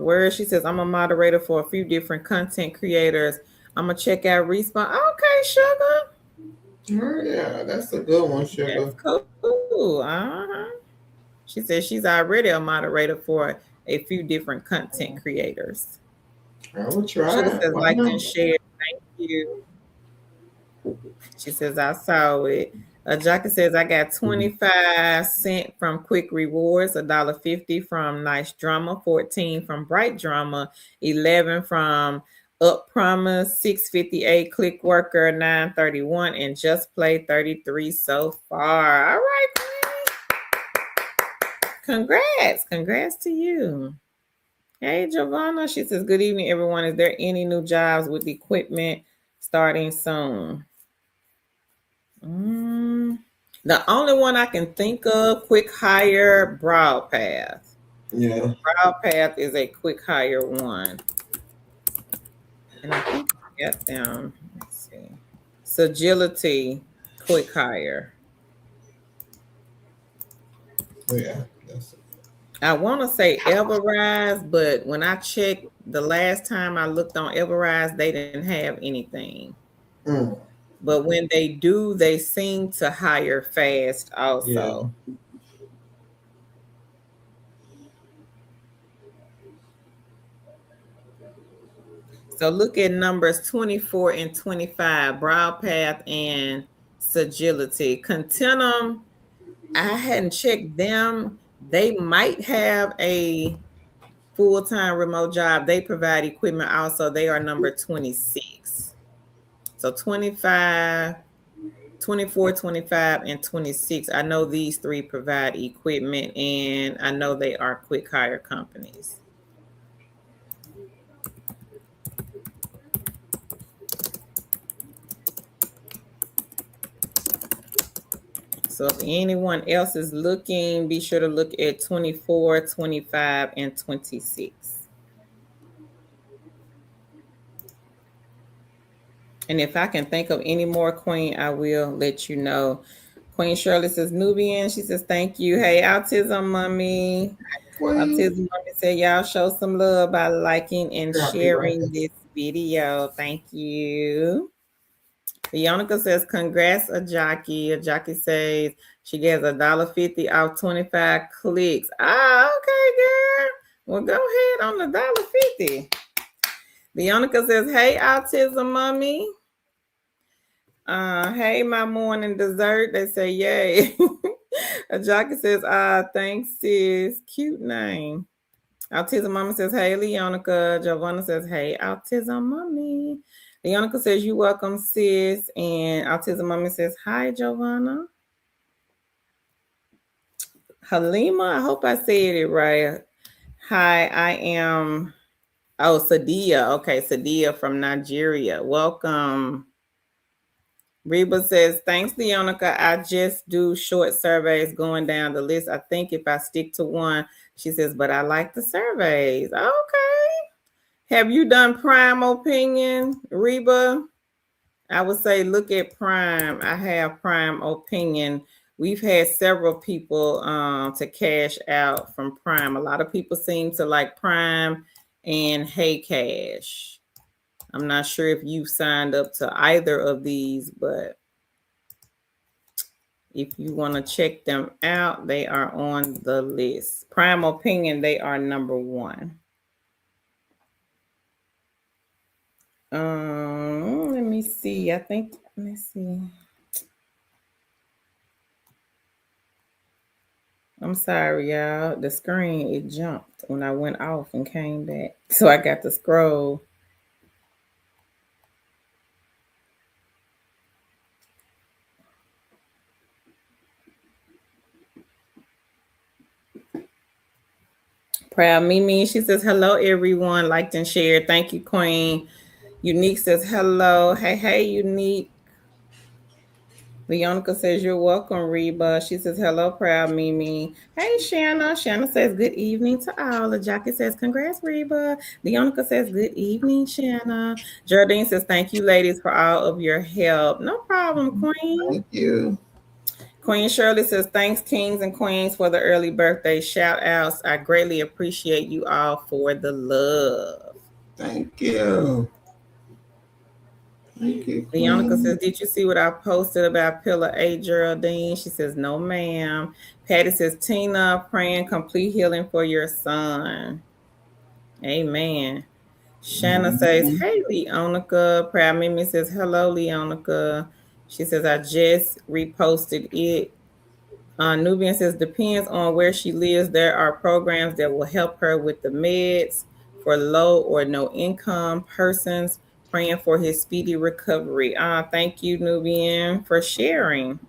where she says, I'm a moderator for a few different content creators. I'm going to check out Respawn. Okay, Sugar. Yeah, that's a good one, Sugar. That's cool. She says she's already a moderator for a few different content creators. I will try. Sugar says, like and share. Thank you. She says, I saw it. Jackie says, I got 25 cents from Quick Rewards, $1.50 from Nice Drama, 14 from Bright Drama, 11 from Up Promise 658, Click Worker 931, and Just Play 33 so far. All right, Queen. Congrats to you. Hey, Giovanna. She says, good evening, everyone. Is there any new jobs with equipment starting soon? The only one I can think of, quick hire, Broad Path. Yeah. Broad Path is a quick hire one. And I think I got them. Let's see. Suitability, quick hire. Yeah. That's it. I want to say Everrise, but when I checked the last time I looked on Everrise, they didn't have anything. But when they do, they seem to hire fast also. Yeah. So look at numbers 24 and 25, Broad Path and Suitability. Continuum, I hadn't checked them. They might have a full-time remote job. They provide equipment also. They are number 26. So 25, 24, 25, and 26. I know these three provide equipment, and I know they are quick hire companies. So if anyone else is looking, be sure to look at 24, 25, and 26. And if I can think of any more, Queen, I will let you know. Queen Shirley says, Nubian. She says, thank you. Hey, Autism Mommy. Autism Mommy said, y'all show some love by liking and sharing this video. Thank you. Yonica says, congrats, a jockey. A jockey says she gets $1.50 off 25 clicks. Okay, girl. Well, go ahead on the $1.50. Leonica says, hey, Autism Mommy. Hey, my morning dessert. They say, yay. A jockey says, thanks, sis. Cute name. Autism Mama says, hey, Leonica. Giovanna says, hey, Autism Mommy. Leonica says, you welcome, sis. And Autism Mommy says, hi, Giovanna. Halima, I hope I said it right. Hi, I am, Sadia. Okay, Sadia from Nigeria. Welcome. Reba says, thanks, Leonica. I just do short surveys going down the list. I think if I stick to one, she says, but I like the surveys. Okay. Have you done Prime Opinion, Reba? I would say look at Prime. I have Prime Opinion. We've had several people to cash out from Prime. A lot of people seem to like Prime and Hey Cash. I'm not sure if you signed up to either of these, but if you want to check them out, they are on the list. Prime Opinion, they are number 1. Let me see. Let me see. I'm sorry, y'all. The screen, it jumped when I went off and came back. So I got to scroll. Proud Mimi, she says, hello, everyone. Liked and shared. Thank you, Queen. Unique says, hello. Hey, Unique. Leonica says, you're welcome, Reba. She says, hello, Proud Mimi. Hey, Shanna. Shanna says, good evening to all. The jockey says, congrats, Reba. Leonica says, good evening, Shanna. Geraldine says, thank you, ladies, for all of your help. No problem, Queen. Thank you. Queen Shirley says, thanks, kings and queens, for the early birthday shout outs. I greatly appreciate you all for the love. Thank you. Thank you, Leonica says, did you see what I posted about Pillar A, Geraldine? She says, no, ma'am. Patty says, Tina, praying complete healing for your son. Amen. Shanna says, hey, Leonica. Proud Mimi says, hello, Leonica. She says, I just reposted it. Nubian says, depends on where she lives. There are programs that will help her with the meds for low or no income persons, praying for his speedy recovery. Thank you, Nubian, for sharing.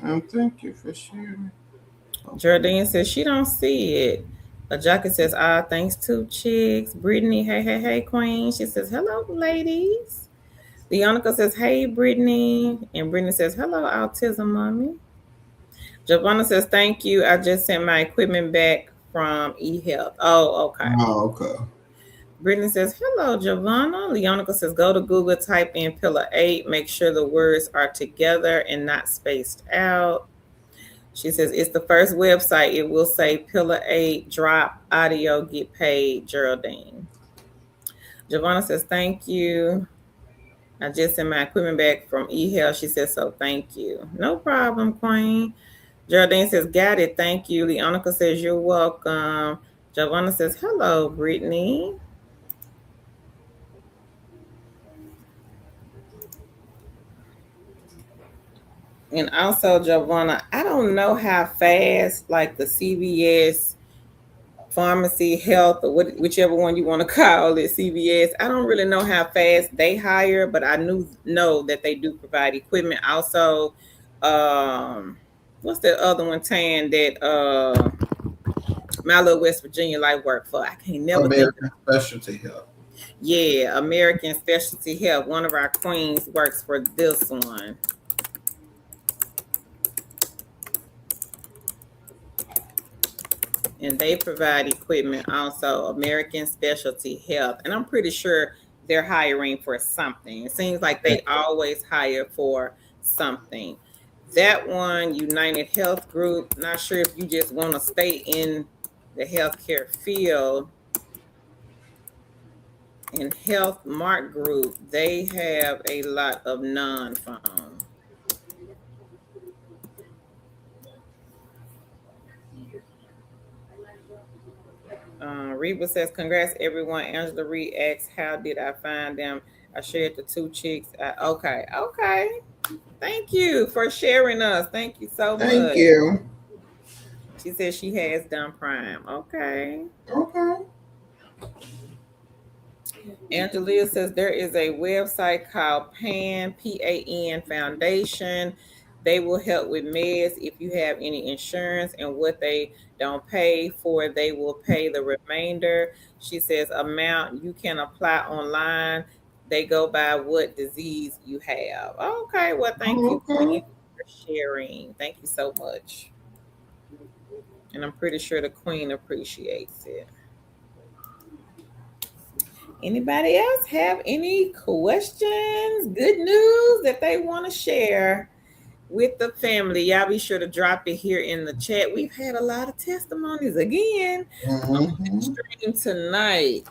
Thank you for sharing. Okay. Geraldine says she don't see it. Jackie says, thanks to chicks. Brittany, hey, hey, hey, queen. She says, hello, ladies. Leonica says, hey, Brittany. And Brittany says, hello, autism mommy. Giovanna says, thank you. I just sent my equipment back from eHealth. Oh, okay. Oh, okay. Brittany says, hello, Giovanna. Leonica says, go to Google, type in Pillar 8, make sure the words are together and not spaced out. She says, it's the first website. It will say Pillar 8, drop audio, get paid, Geraldine. Giovanna says, thank you. I just sent my equipment back from eHealth. She says, so thank you. No problem, Queen. Geraldine says, got it. Thank you. Leonica says, you're welcome. Giovanna says, hello, Brittany. And also, Giovanna, I don't know how fast, like the CVS pharmacy, health, or whichever one you want to call it, CVS. I don't really know how fast they hire, but I know that they do provide equipment. Also, what's the other one, Tan, that my little West Virginia life work for? I can't never American Specialty Health. Yeah, American Specialty Health. One of our queens works for this one. And they provide equipment also, American Specialty Health. And I'm pretty sure they're hiring for something. It seems like they always hire for something. That one, United Health Group, not sure if you just want to stay in the healthcare field. And Health Mark Group, they have a lot of non-phone. Reba says, congrats, everyone. Angela Reed asks, how did I find them? I shared the two chicks. Okay. Thank you for sharing us. Thank you so much. Thank you. She says she has done Prime. Okay. Angelia says there is a website called PAN Foundation. They will help with meds if you have any insurance, and what they don't pay for, they will pay the remainder. She says amount you can apply online. They go by what disease you have. Okay, well, thank you Queen, for sharing. Thank you so much. And I'm pretty sure the Queen appreciates it. Anybody else have any questions, good news that they want to share with the family? Y'all be sure to drop it here in the chat. We've had a lot of testimonies again on the stream tonight.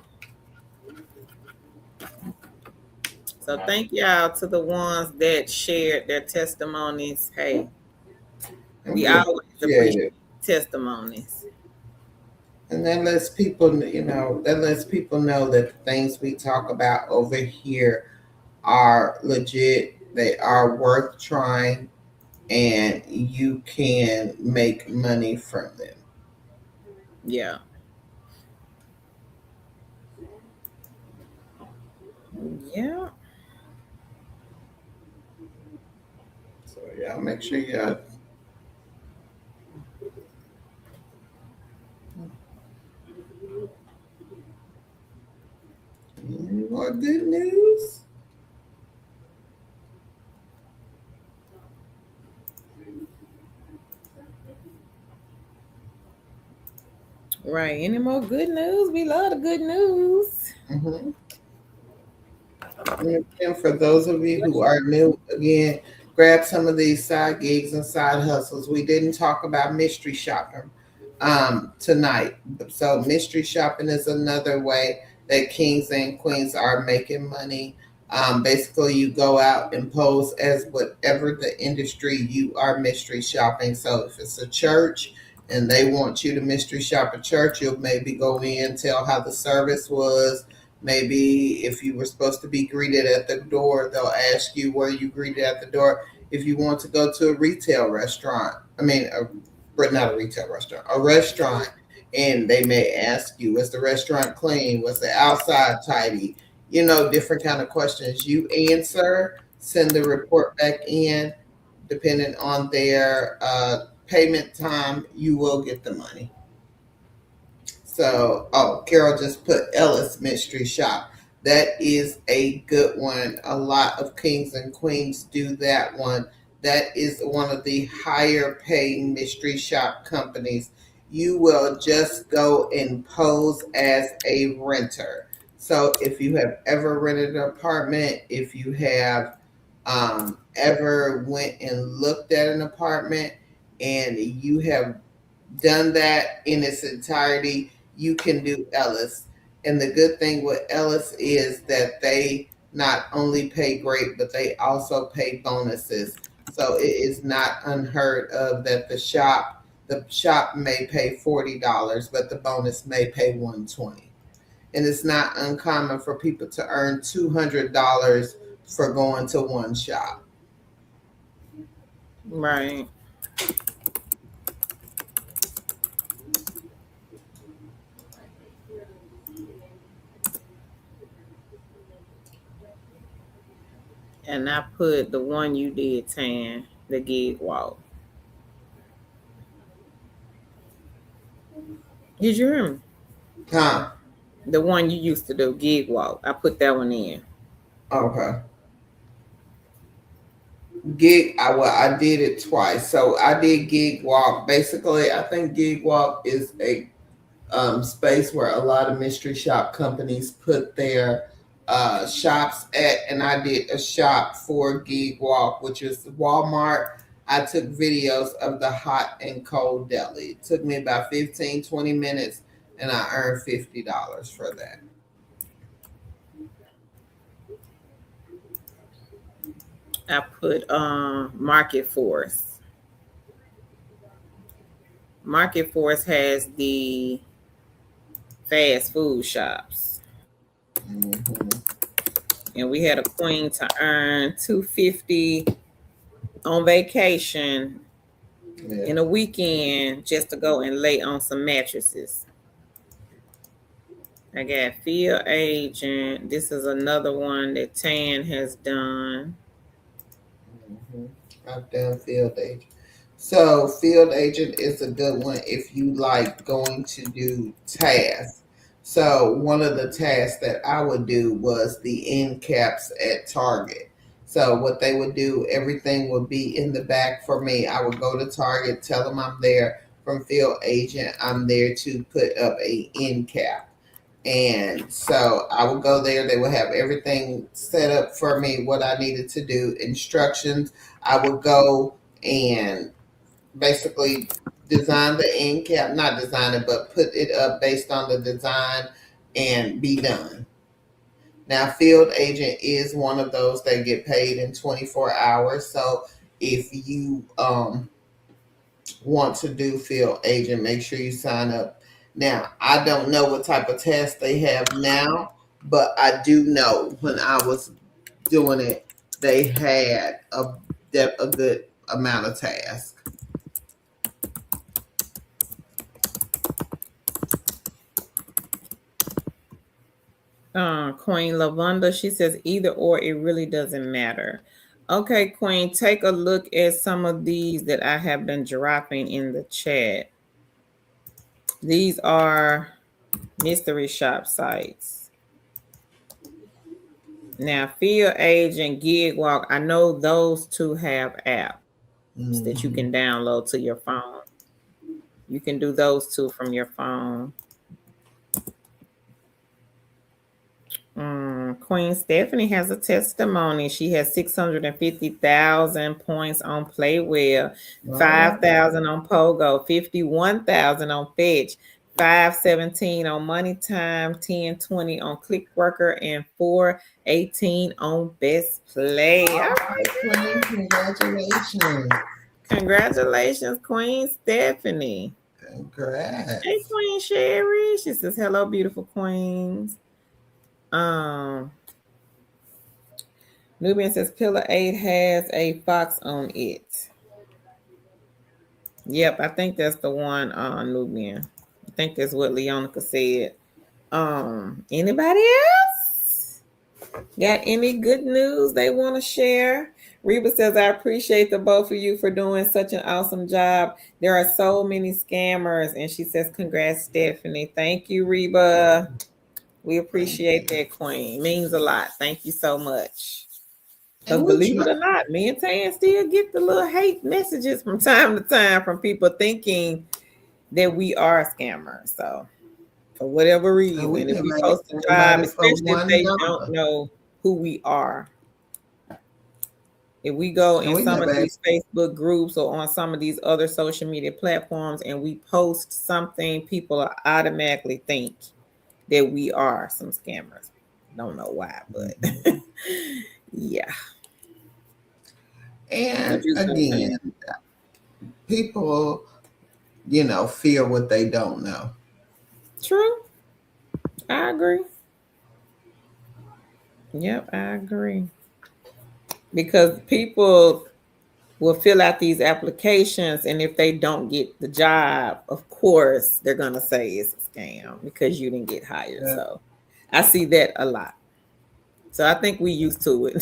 So thank y'all to the ones that shared their testimonies. Hey, we always appreciate testimonies. And that lets people, know that the things we talk about over here are legit. They are worth trying, and you can make money from them. Yeah. Yeah. So y'all make sure y'all. Any more good news? Right. Any more good news? We love the good news. And again, for those of you who are new, again, grab some of these side gigs and side hustles. We didn't talk about mystery shopping tonight. So mystery shopping is another way that kings and queens are making money. Basically, you go out and pose as whatever the industry you are mystery shopping. So if it's a church and they want you to mystery shop a church, you'll maybe go in, tell how the service was. Maybe if you were supposed to be greeted at the door, they'll ask you where you greeted at the door. If you want to go to a retail restaurant, not a retail restaurant, a restaurant, And they may ask you, was the restaurant clean? Was the outside tidy? Different kind of questions. You answer, send the report back in. Depending on their payment time, you will get the money. So, oh, Carol just put Ellis Mystery Shop. That is a good one. A lot of kings and queens do that one. That is one of the higher paying mystery shop companies. You will just go and pose as a renter. So, if you have ever rented an apartment, if you have ever went and looked at an apartment and you have done that in its entirety, you can do Ellis. And the good thing with Ellis is that they not only pay great, but they also pay bonuses. So it is not unheard of that the shop may pay $40, but the bonus may pay $120. And it's not uncommon for people to earn $200 for going to one shop. Right. And I put the one you did, Tan, the gig walk. Did you hear me? Huh? The one you used to do, gig walk. I put that one in. Okay. I did it twice. So I did gig walk. Basically, I think gig walk is a space where a lot of mystery shop companies put their shops at, and I did a shop for gig walk, which is Walmart. I took videos of the hot and cold deli. It took me about 15-20 minutes, and I earned $50 for that. I put Market Force. Market Force has the fast food shops. Mm-hmm. And we had a queen to earn $250 on vacation Yeah. in a weekend just to go and lay on some mattresses. I got field agent. This is another one that Tan has done. Mm-hmm. I've done field agent. So field agent is a good one if you like going to do tasks. So one of the tasks that I would do was the end caps at Target. So what they would do, everything would be in the back for me. I would go to Target, tell them I'm there from field agent. I'm there to put up a end cap. And so I would go there. They would have everything set up for me, what I needed to do, instructions. I would go and basically design the end cap, not design it, but put it up based on the design and be done. Now, field agent is one of those that get paid in 24 hours. So if you want to do field agent, make sure you sign up. Now, I don't know what type of test they have now, but I do know when I was doing it, they had a good amount of tasks. Queen Lavanda, she says either or, it really doesn't matter. Okay, Queen, take a look at some of these that I have been dropping in the chat. These are mystery shop sites. Now, field agent, gig walk, I know those two have apps that you can download to your phone. You can do those two from your phone. Queen Stephanie has a testimony. She has 650,000 points on Playwell, 5,000 on Pogo, 51,000 on Fetch, 517 on Money Time, 1020 on Clickworker, and 418 on Best Play. All right, Queen, congratulations. Congratulations, Queen Stephanie. Congrats. Hey, Queen Sherry. She says, hello, beautiful queens. Nubian says Pillar 8 has a fox on it. Yep, I think that's the one, Nubian. think that's what Leonica said. Anybody else got any good news they want to share? Reba says, I appreciate the both of you for doing such an awesome job. There are so many scammers. And she says, congrats, Stephanie. Thank you, Reba. We appreciate that, Queen. Means a lot. Thank you so much. Because And we believe try. it or not, me and Tan still get the little hate messages from time to time from people thinking that we are scammers. So for whatever And we reason, if can we make post a job, anybody for especially if one they don't dollar. know who we are, if we go And in we some of never these Facebook groups or on some of these other social media platforms and we post something, people automatically think that we are some scammers. Don't know why, but yeah. What and you again, saying? people, fear what they don't know. True. I agree. Yep, I agree. Because people will fill out these applications, and if they don't get the job, of course, they're going to say it's a scam because you didn't get hired. Yeah. So I see that a lot. So I think we used to it.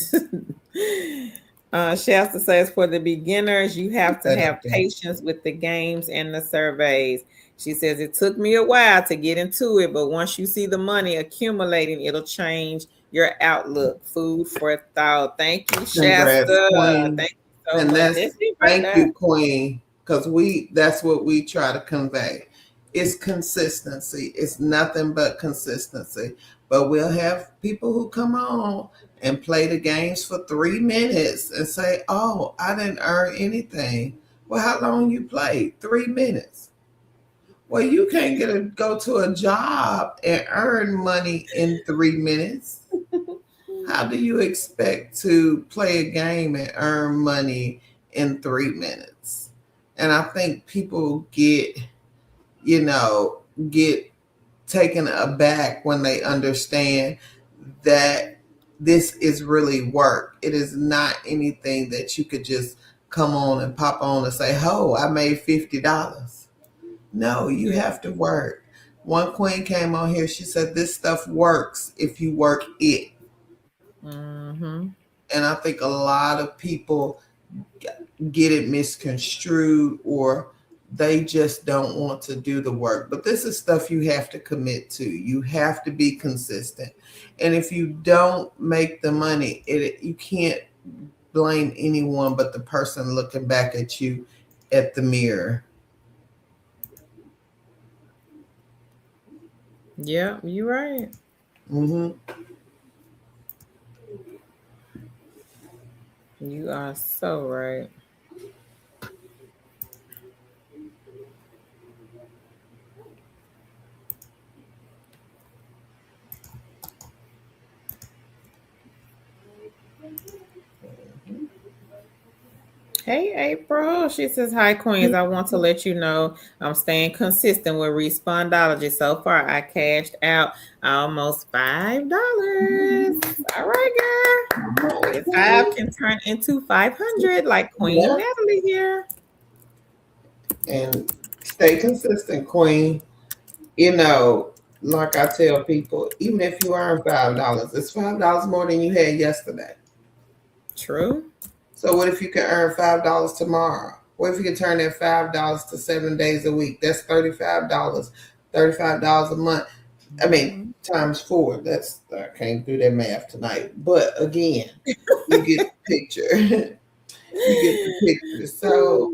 Shasta says, for the beginners, you have to That up have there. patience with the games and the surveys. She says, it took me a while to get into it, but once you see the money accumulating, it'll change your outlook. Food for thought. Thank you, Congrats, Shasta. Queen. Thank you so And much. That's it right thank there. you, Queen, because that's what we try to convey. It's consistency. It's nothing but consistency. But we'll have people who come on and play the games for 3 minutes and say, "Oh, I didn't earn anything." Well, how long you played? 3 minutes. Well, you can't go to a job and earn money in 3 minutes. How do you expect to play a game and earn money in 3 minutes? And I think people you know, get taken aback when they understand that this is really work. It is not anything that you could just come on and pop on and say, "Oh, I made $50." No, you Yeah. have to work. One queen came on here. She said, "This stuff works if you work it." Mm-hmm. And I think a lot of people get it misconstrued, or they just don't want to do the work. But this is stuff you have to commit to. You have to be consistent. And if you don't make the money, you can't blame anyone but the person looking back at you at the mirror. Yeah, you're right. Mm-hmm. You are so right. Hey, April. She says, hi, Queens. I want to let you know I'm staying consistent with Respondology. So far, I cashed out almost $5. All right, girl. Maybe 5 can turn into 500 like Queen Yeah. Natalie here. And stay consistent, queen. Like I tell people, even if you earn $5, it's $5 more than you had yesterday. True. So what if you can earn $5 tomorrow? What if you can turn that $5 to 7 days a week? That's $35. $35 a month. I mean, Mhm. times four. I can't do that math tonight. But again, you get the picture. You get the picture. So,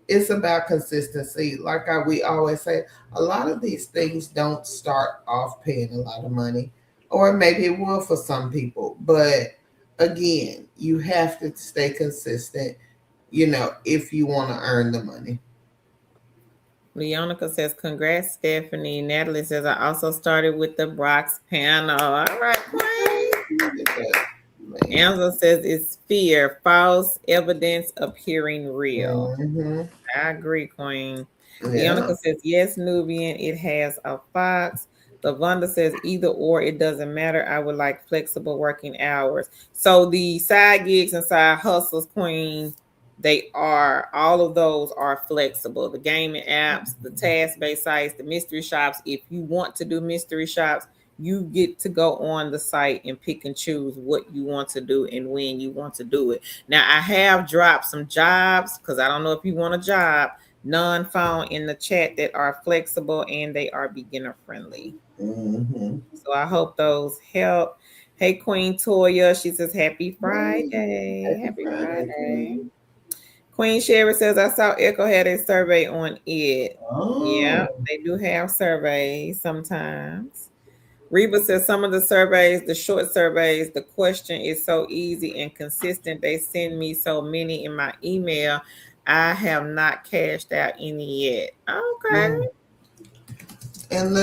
it's about consistency. Like we always say, a lot of these things don't start off paying a lot of money, or maybe it will for some people. But again, you have to stay consistent, if you want to earn the money. Leonica says, congrats, Stephanie. Natalie says, I also started with the Brock's panel. All right, Queen. Look at that, man. Angela says it's fear, false evidence appearing real. Mm-hmm. I agree, Queen. Yeah. Leonica says, yes, Nubian, it has a fox. Lavonda says, either or, it doesn't matter. I would like flexible working hours. So the side gigs and side hustles, Queen, all of those are flexible. The gaming apps, the task-based sites, the mystery shops. If you want to do mystery shops, you get to go on the site and pick and choose what you want to do and when you want to do it. Now, I have dropped some jobs because I don't know if you want a job, non-phone in the chat that are flexible and they are beginner friendly. Mm-hmm. So I hope those help. Hey, Queen Toya, she says, Happy Friday. Happy Friday. Queen Sherry says, I saw Echo had a survey on it. Yeah, Oh. they do have surveys sometimes. Reba says some of the surveys, the short surveys, the question is so easy and consistent. They send me so many in my email. I have not cashed out any yet. Okay. And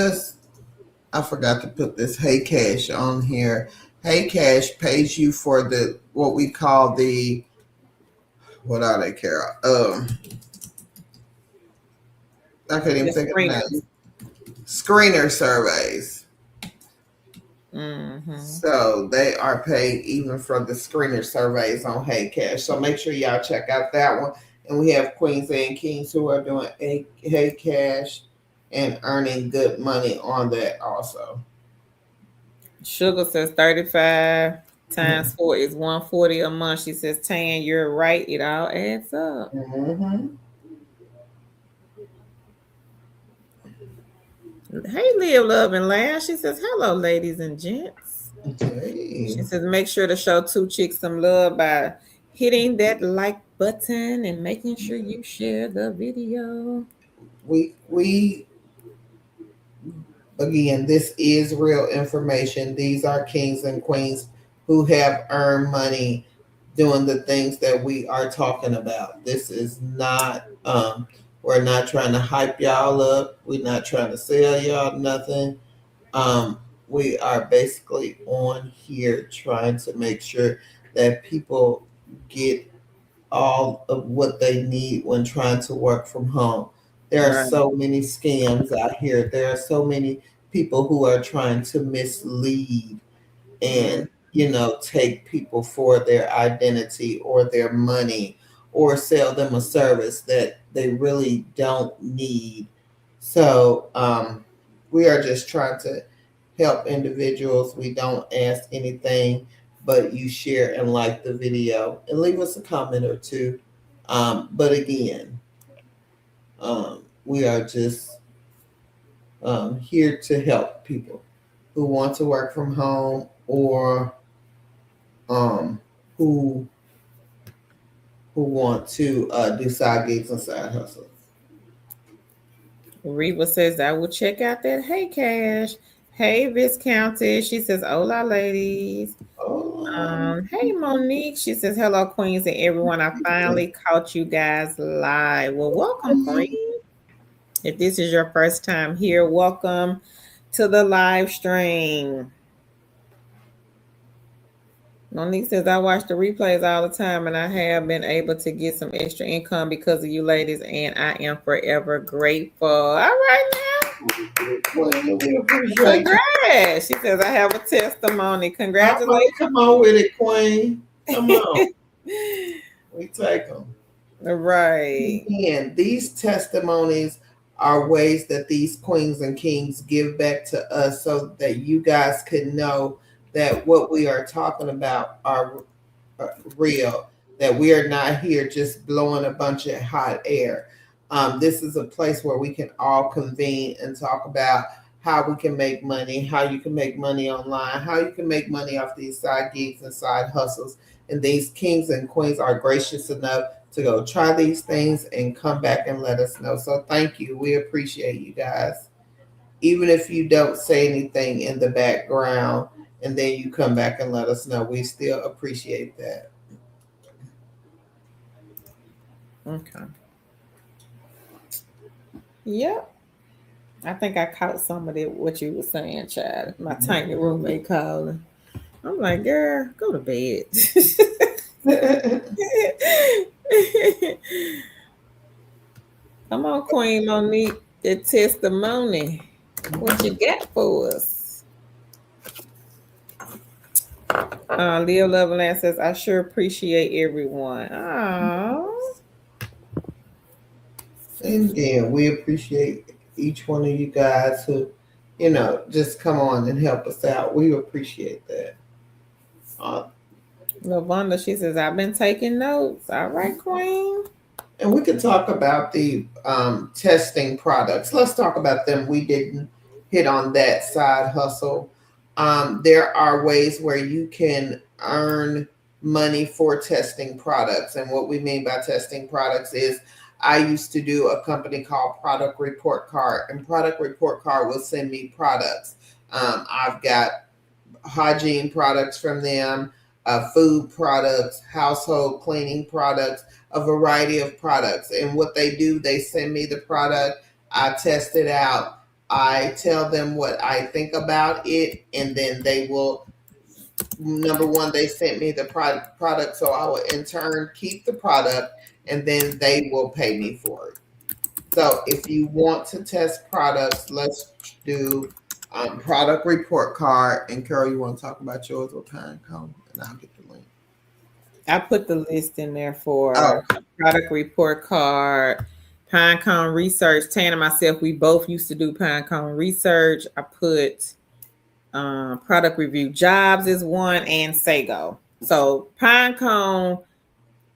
I forgot to put this Hey Cash on here. Hey Cash pays you for what we call what are they, Carol? I couldn't even The think of the screeners. name. Screener surveys. Mm-hmm. So they are paid even for the screener surveys on Hey Cash. So make sure y'all check out that one. And we have Queens and Kings who are doing Hey Cash and earning good money on that also. Sugar says 35 times 4 is 140 a month. She says, Tan, you're right. It all adds up. Mm-hmm. Hey, Live, Love, and Laugh. She says, hello, ladies and gents. Hey. She says, make sure to show Two Chicks some love by hitting that like button and making sure you share the video. We again, this is real information. These are kings and queens who have earned money doing the things that we are talking about. This is not we're not trying to hype y'all up. We're not trying to sell y'all nothing. We are basically on here trying to make sure that people get all of what they need when trying to work from home. There are so many scams out here. There are so many people who are trying to mislead and take people for their identity or their money or sell them a service that they really don't need. So we are just trying to help individuals. We don't ask anything, but you share and like the video and leave us a comment or two. But again, we are just here to help people who want to work from home or who want to do side gigs and side hustles. Reba says, I will check out that Hey Cash. Hey, Viscounted. She says, hola, ladies. Hey, Monique. She says, hello, queens and everyone. I finally caught you guys live. Well, welcome, queen. If this is your first time here, welcome to the live stream. Monique says, I watch the replays all the time and I have been able to get some extra income because of you ladies, and I am forever grateful. All right now. We appreciate Congrats. She says, I have a testimony. Congratulations. Come on with it, Queen. Come on. We take them. Right. And these testimonies are ways that these queens and kings give back to us so that you guys can know that what we are talking about are real, that we are not here just blowing a bunch of hot air. This is a place where we can all convene and talk about how we can make money, how you can make money online, how you can make money off these side gigs and side hustles. And these kings and queens are gracious enough to go try these things and come back and let us know. So thank you. We appreciate you guys. Even if you don't say anything in the background and then you come back and let us know, we still appreciate that. Okay. Yep. I think I caught some of it, what you were saying, child. My tiny roommate calling. I'm like, girl, go to bed. Come on, Queen Monique, the testimony. What you got for us? Leo Loveland says, I sure appreciate everyone. Oh, And again, we appreciate each one of you guys who, just come on and help us out. We appreciate that. Uh, Lavonda, she says, I've been taking notes. All right, Queen. and we can talk about the testing products. Let's talk about them. We didn't hit on that side hustle. There are ways where you can earn money for testing products. And what we mean by testing products is I used to do a company called Product Report Card, and Product Report Card will send me products. I've got hygiene products from them, food products, household cleaning products, a variety of products. And what they do, they send me the product, I test it out, I tell them what I think about it, and then they will. Number one, they sent me the product, so I will in turn keep the product, and then they will pay me for it. So if you want to test products, let's do product report card. And Carol, you want to talk about yours with Pinecone, and I'll get the link. I put the list in there Oh, for product report card, Pinecone research. Tan and myself, we both used to do Pinecone research. I put product review jobs is one, and Sago. So Pinecone,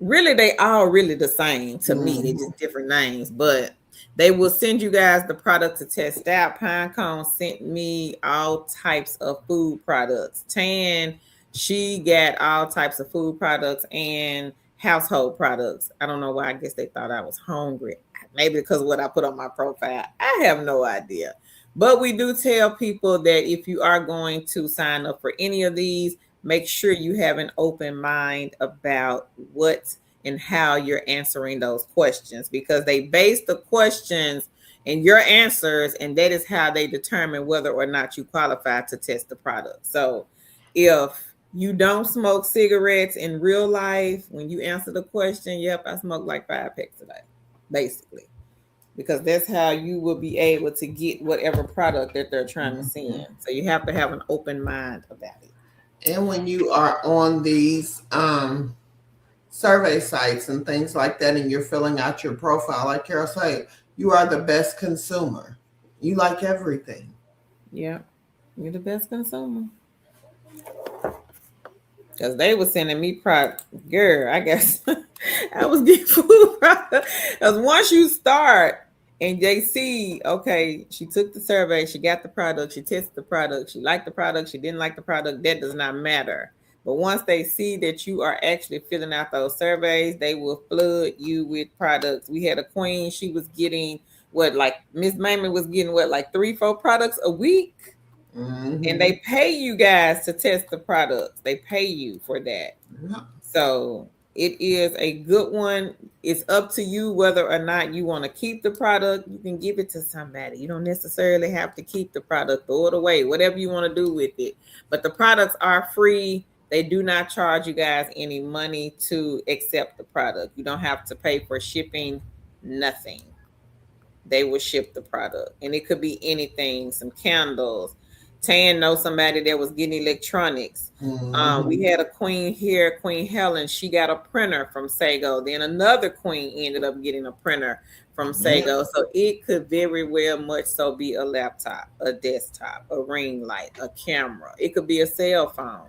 really, they all really the same to me. They just different names, but they will send you guys the product to test out. Pinecone sent me all types of food products. Tan, she got all types of food products and household products. I don't know why. I guess they thought I was hungry. Maybe because of what I put on my profile. I have no idea. But we do tell people that if you are going to sign up for any of these, make sure you have an open mind about what and how you're answering those questions, because they base the questions and your answers, and that is how they determine whether or not you qualify to test the product. So if you don't smoke cigarettes in real life, when you answer the question, yep, I smoke like 5 packs a day, basically, because that's how you will be able to get whatever product that they're trying to send. So you have to have an open mind about it. and when you are on these survey sites and things like that, and you're filling out your profile, like Carol said, you are the best consumer. You like everything. Yeah, you're the best consumer. Because they were sending me product. Girl, I guess I was getting food product. Because once you start and they see, okay, she took the survey, she got the product, she tested the product, she liked the product, she didn't like the product, that does not matter. But once they see that you are actually filling out those surveys, they will flood you with products. We had a queen, she was getting what, like Miss Mamie was getting what, like 3-4 products a week? And they pay you guys to test the products. They pay you for that. Yeah. So it is a good one. It's up to you whether or not you want to keep the product. You can give it to somebody. You don't necessarily have to keep the product. Throw it away, whatever you want to do with it. But the products are free. They do not charge you guys any money to accept the product. You don't have to pay for shipping, nothing. They will ship the product. And it could be anything, some candles. Tan knows somebody that was getting electronics. We had a queen here, Queen Helen. She got a printer from Sago. Then another queen ended up getting a printer from Sago. So it could very well much so be a laptop, a desktop, a ring light, a camera. It could be a cell phone.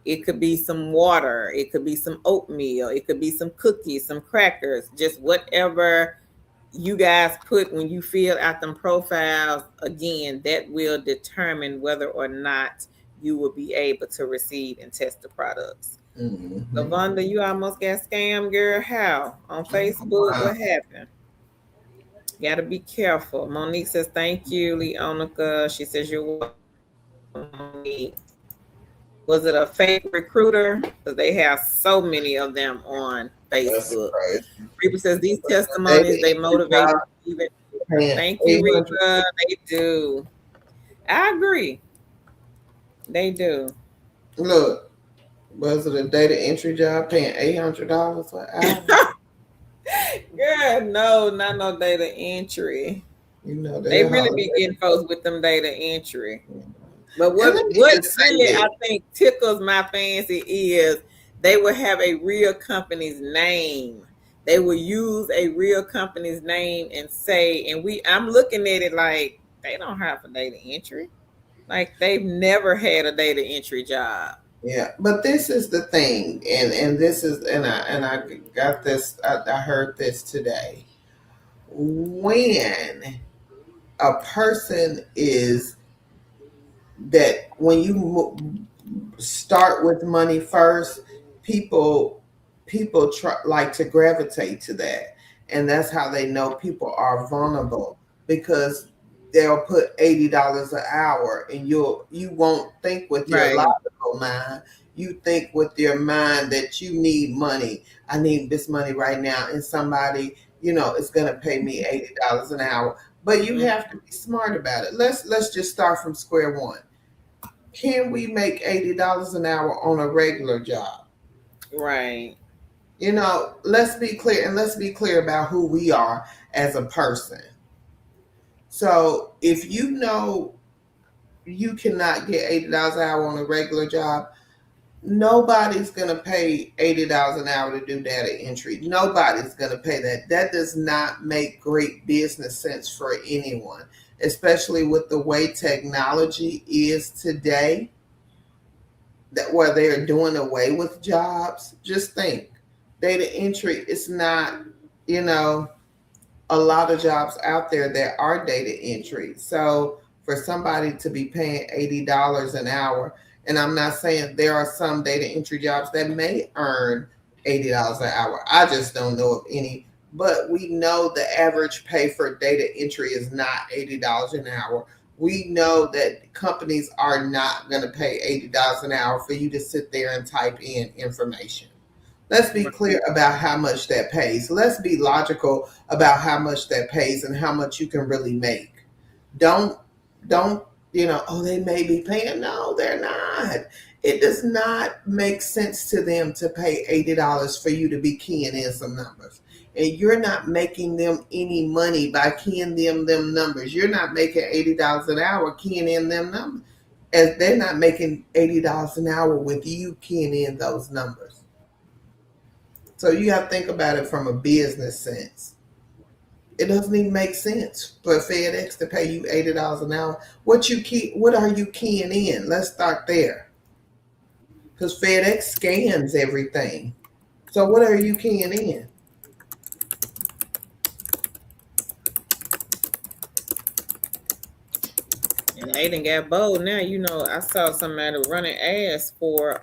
It could be some water. It could be some oatmeal. It could be some cookies, some crackers, just whatever you guys put when you fill out them profiles. Again, that will determine whether or not you will be able to receive and test the products. Lavonda, you almost got scammed, girl. How? On Facebook? What happened? Gotta be careful. Monique says, thank you, Leonica. She says, you're welcome, Monique. Was it a fake recruiter? Because they have so many of them on Facebook. Reba says these testimonies, they motivate even. Thank you, Reba. They do. I agree. They do. Look, was it a data entry job paying $800 an hour? Girl, no, not no data entry. You know they really be getting folks with them data entry. But what really I think tickles my fancy is they will have a real company's name They will use a real company's name and say, and I'm looking at it like they don't have a data entry. Like they've never had a data entry job. Yeah, but this is the thing, and this is, and I got this. I heard this today. When a person is that when you start with money first, people try like to gravitate to that, and that's how they know people are vulnerable, because they'll put $80 an hour, and you won't think with your Right. logical mind. You think with your mind that you need money. I need this money right now, and somebody is going to pay me $80 an hour. But you Mm, have to be smart about it. Let's just start from square one. Can we make $80 an hour on a regular job? right. Let's be clear, and let's be clear about who we are as a person. So if you know you cannot get $80 an hour on a regular job, nobody's going to pay $80 an hour to do data entry. Nobody's going to pay that. That does not make great business sense for anyone, especially with the way technology is today, that where they're doing away with jobs. Just think, data entry is not, you know, a lot of jobs out there that are data entry. So for somebody to be paying $80 an hour, and I'm not saying there are some data entry jobs that may earn $80 an hour. I just don't know of any. But we know the average pay for data entry is not $80 an hour. We know that companies are not going to pay $80 an hour for you to sit there and type in information. Let's be clear about how much that pays. Let's be logical about how much that pays and how much you can really make. Don't oh, they may be paying. No, they're not. It does not make sense to them to pay $80 for you to be keying in some numbers. And you're not making them any money by keying them numbers. You're not making $80 an hour keying in them numbers. As they're not making $80 an hour with you keying in those numbers. So you have to think about it from a business sense. It doesn't even make sense for FedEx to pay you $80 an hour. What are you keying in? Let's start there. Because FedEx scans everything. So what are you keying in? And they done got bold now. I saw somebody running ads for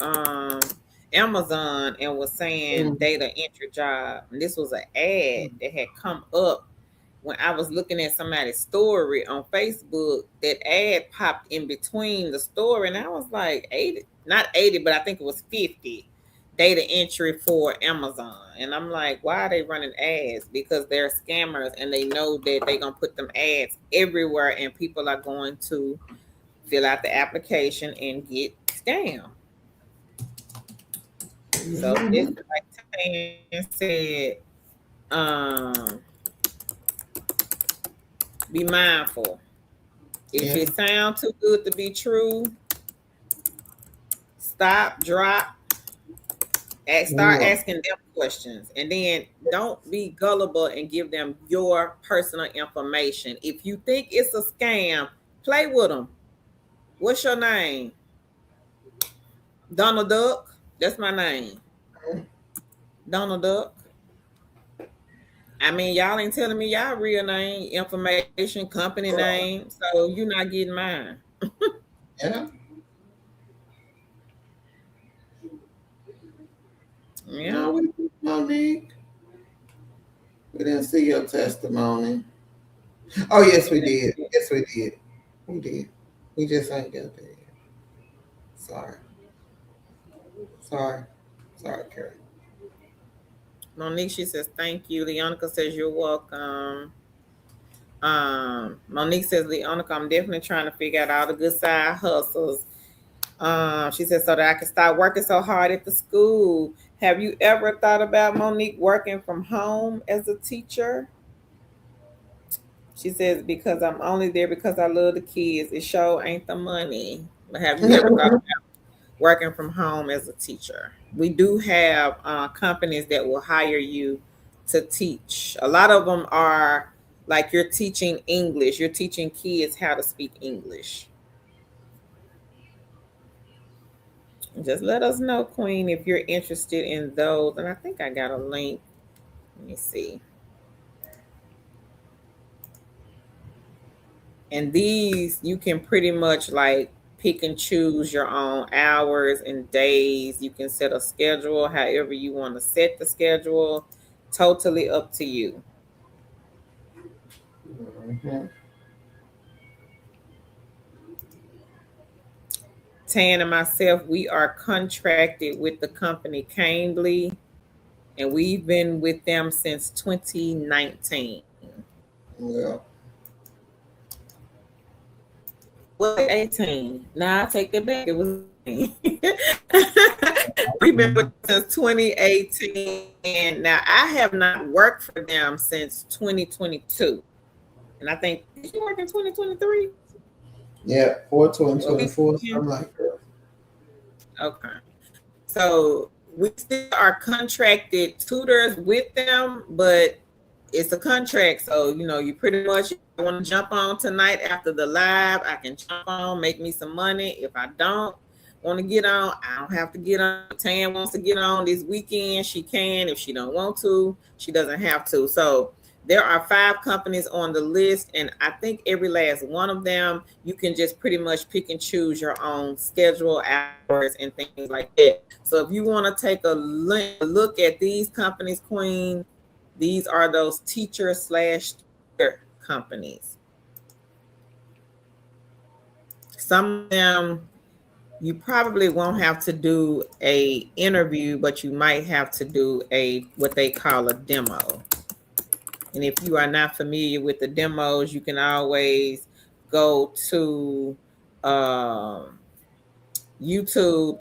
Amazon and was saying Mm. data entry job. And this was an ad that had come up when I was looking at somebody's story on Facebook. That ad popped in between the story, and I was like, 80, not 80, but I think it was 50 data entry for Amazon. And I'm like, why are they running ads? Because they're scammers and they know that they're going to put them ads everywhere and people are going to fill out the application and get scammed. So this Mhm. is like Tan said, um, be mindful. If Yeah. it sounds too good to be true, stop, drop, start Yeah. asking them questions, and then don't be gullible and give them your personal information. If you think it's a scam, play with them. What's your name? Donald Duck. That's my name. Donald Duck. I mean, y'all ain't telling me y'all real name, information, company name, so you're not getting mine. Yeah. Yeah. No, Monique. We didn't see your testimony. Oh yes, we did. Yes, we did. We did. We just ain't got there yet. Sorry. Sorry. Sorry, Carrie. Monique, she says thank you. Leonica says you're welcome. Monique says, Leonica, I'm definitely trying to figure out all the good side hustles. She says, so that I can start working so hard at the school. Have you ever thought about, Monique, working from home as a teacher? She says, because I'm only there because I love the kids. It sure ain't the money. But have you ever thought about working from home as a teacher? We do have companies that will hire you to teach. A lot of them are like you're teaching English, you're teaching kids how to speak English. Just let us know, Queen, if you're interested in those. And I think I got a link. Let me see. And these you can pretty much like pick and choose your own hours and days. You can set a schedule however you want to set the schedule. Totally up to you. Mhm. Tan and myself, we are contracted with the company Cambly, and we've been with them since 2019. Yeah. Was 18? Nah, I take it back. It was 18. We've been with them since 2018. And now I have not worked for them since 2022. And I think, did you work in 2023? Yeah, 4/20/24, Yeah. something like that. Okay. So we still are contracted tutors with them, but it's a contract. So, you pretty much want to jump on tonight after the live, I can jump on, make me some money. If I don't want to get on, I don't have to get on. Tan wants to get on this weekend, she can. If she don't want to, she doesn't have to. So there are 5 companies on the list, and I think every last one of them, you can just pretty much pick and choose your own schedule, hours, and things like that. So if you want to take a look at these companies, Queen, these are those teacher/tutor companies. Some of them you probably won't have to do a interview, but you might have to do a what they call a demo. And if you are not familiar with the demos, you can always go to YouTube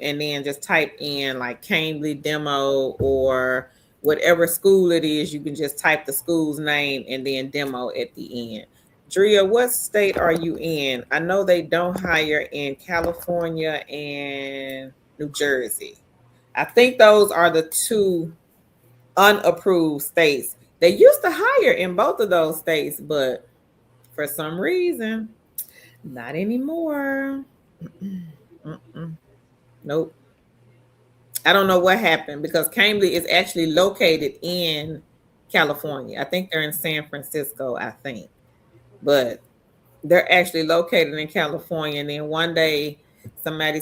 and then just type in like Cambly demo or whatever school it is. You can just type the school's name and then demo at the end. Drea, what state are you in? I know they don't hire in California and New Jersey. I think those are the 2 unapproved states. They used to hire in both of those states, but for some reason, not anymore. Mm-mm. Nope. I don't know what happened because Cambly is actually located in California. I think they're in San Francisco, I think. But they're actually located in California. And then one day somebody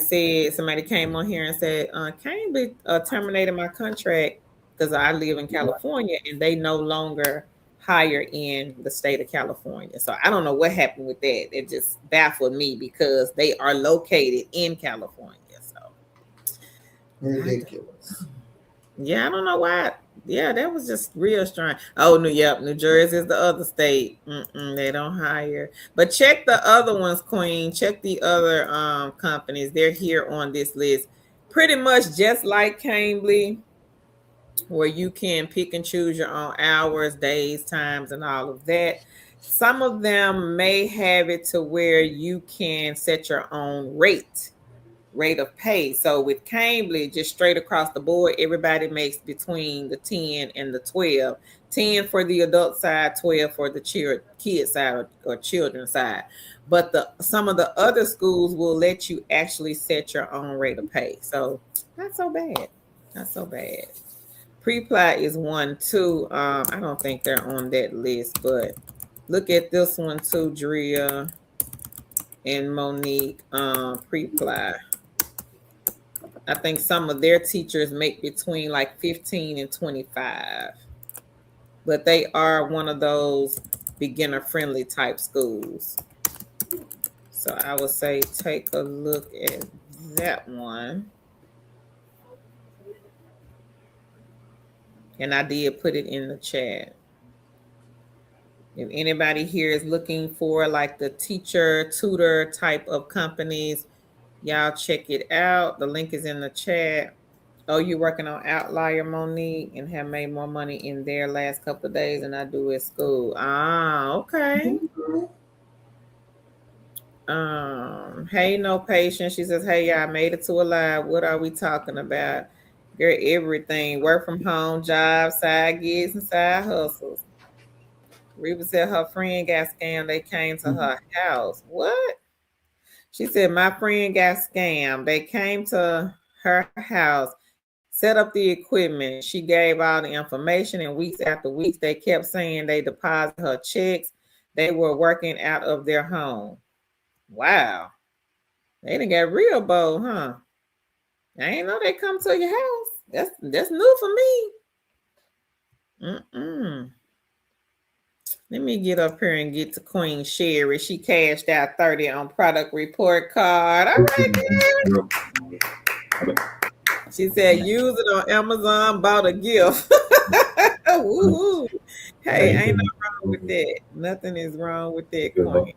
came on here and said, Cambly terminated my contract because I live in California and they no longer hire in the state of California. So I don't know what happened with that. It just baffled me because they are located in California. So Ridiculous. yeah, I don't know why. Yeah, that was just real strange. Oh, New Jersey is the other state. They don't hire. But check the other ones, Queen. Check the other companies. They're here on this list. Pretty much just like Cambly, where you can pick and choose your own hours, days, times, and all of that. Some of them may have it to where you can set your own rate of pay. So with Cambly, just straight across the board, everybody makes between the 10 and the 12. 10 for the adult side, 12 for the kid side or children side. But some of the other schools will let you actually set your own rate of pay. So not so bad. Not so bad. Pre-ply is one too. I don't think they're on that list, but look at this one too, Drea and Monique. Pre-ply. I think some of their teachers make between like 15 and 25. But they are one of those beginner friendly type schools. So I would say take a look at that one. And I did put it in the chat. If anybody here is looking for like the teacher, tutor type of companies, y'all check it out. The link is in the chat. Oh, you're working on Outlier, Monique, and have made more money in their last couple of days than I do at school. Ah, okay. Hey, no patience. She says, hey, y'all, I made it to a live. What are we talking about? Girl, everything. Work from home, jobs, side gigs, and side hustles. Reba said her friend got scammed. They came to her house. What? She said, my friend got scammed. They came to her house, set up the equipment. She gave all the information, and weeks after weeks, they kept saying they deposit her checks. They were working out of their home. Wow. They done got real bold, huh? I ain't know they come to your house. That's new for me. Mm-mm. Let me get up here and get to Queen Sherry. She cashed out 30 on product report card. All right, girl. She said use it on Amazon, bought a gift. Woohoo. Hey, ain't nothing wrong with that. Nothing is wrong with that, Queen.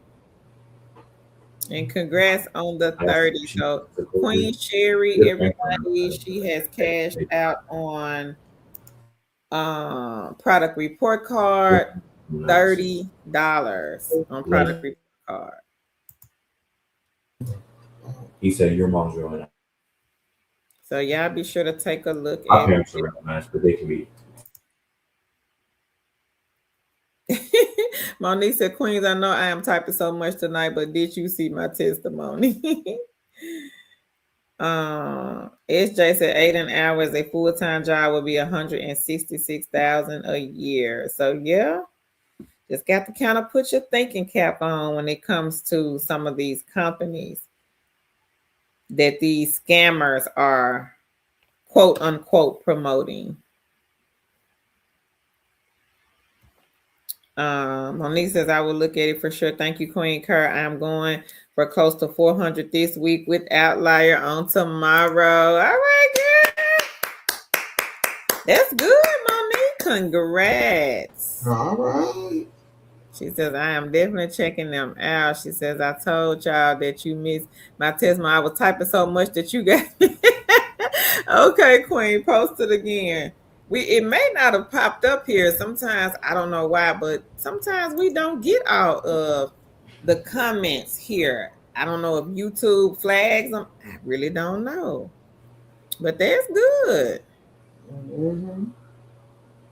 And congrats on the 30. So Queen Sherry, everybody, she has cashed out on product report card, $30 on product report card. He said your mom's really nice. So y'all be sure to take a look Our at parents are really nice, but they can be. Monique said, Queens, I know I am typing so much tonight, but did you see my testimony? SJ said 8 an hour is a full-time job would be $166,000 a year. So yeah, just got to kind of put your thinking cap on when it comes to some of these companies that these scammers are quote unquote promoting. Monique says, I will look at it for sure. Thank you, Queen Kerr. I'm going for close to 400 this week with Outlier on tomorrow. All right, girl. That's good, Monique. Congrats. All right. She says, I am definitely checking them out. She says, I told y'all that you missed my testimony. I was typing so much that you got Okay, Queen, post it again. It may not have popped up here. Sometimes I don't know why, but sometimes we don't get all of the comments here. I don't know if YouTube flags them. I really don't know. But that's good. Mm-hmm.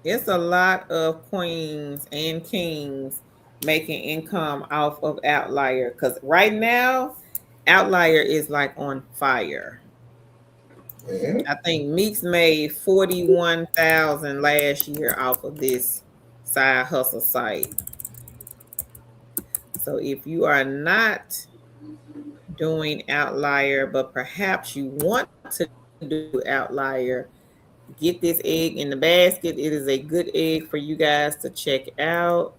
It's a lot of queens and kings making income off of Outlier. Because right now, Outlier is like on fire. Yeah. I think Meeks made 41,000 last year off of this side hustle site. So if you are not doing Outlier, but perhaps you want to do Outlier, get this egg in the basket. It is a good egg for you guys to check out.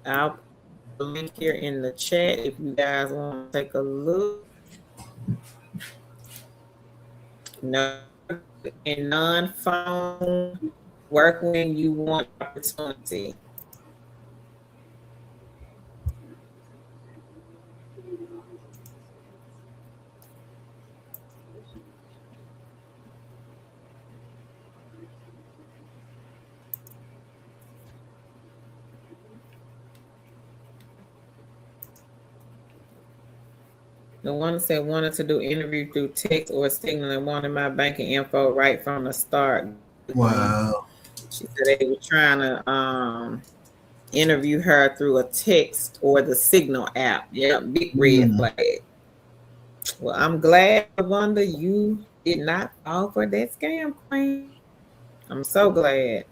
I'll put the link here in the chat if you guys want to take a look. No, and non-phone work when you want opportunity. The one said wanted to do interview through text or signal and wanted my banking info right from the start. Wow. She said they were trying to interview her through a text or the Signal app. Yeah, big red flag. Well, I'm glad, Wanda, you did not fall for that scam, Queen. I'm so glad.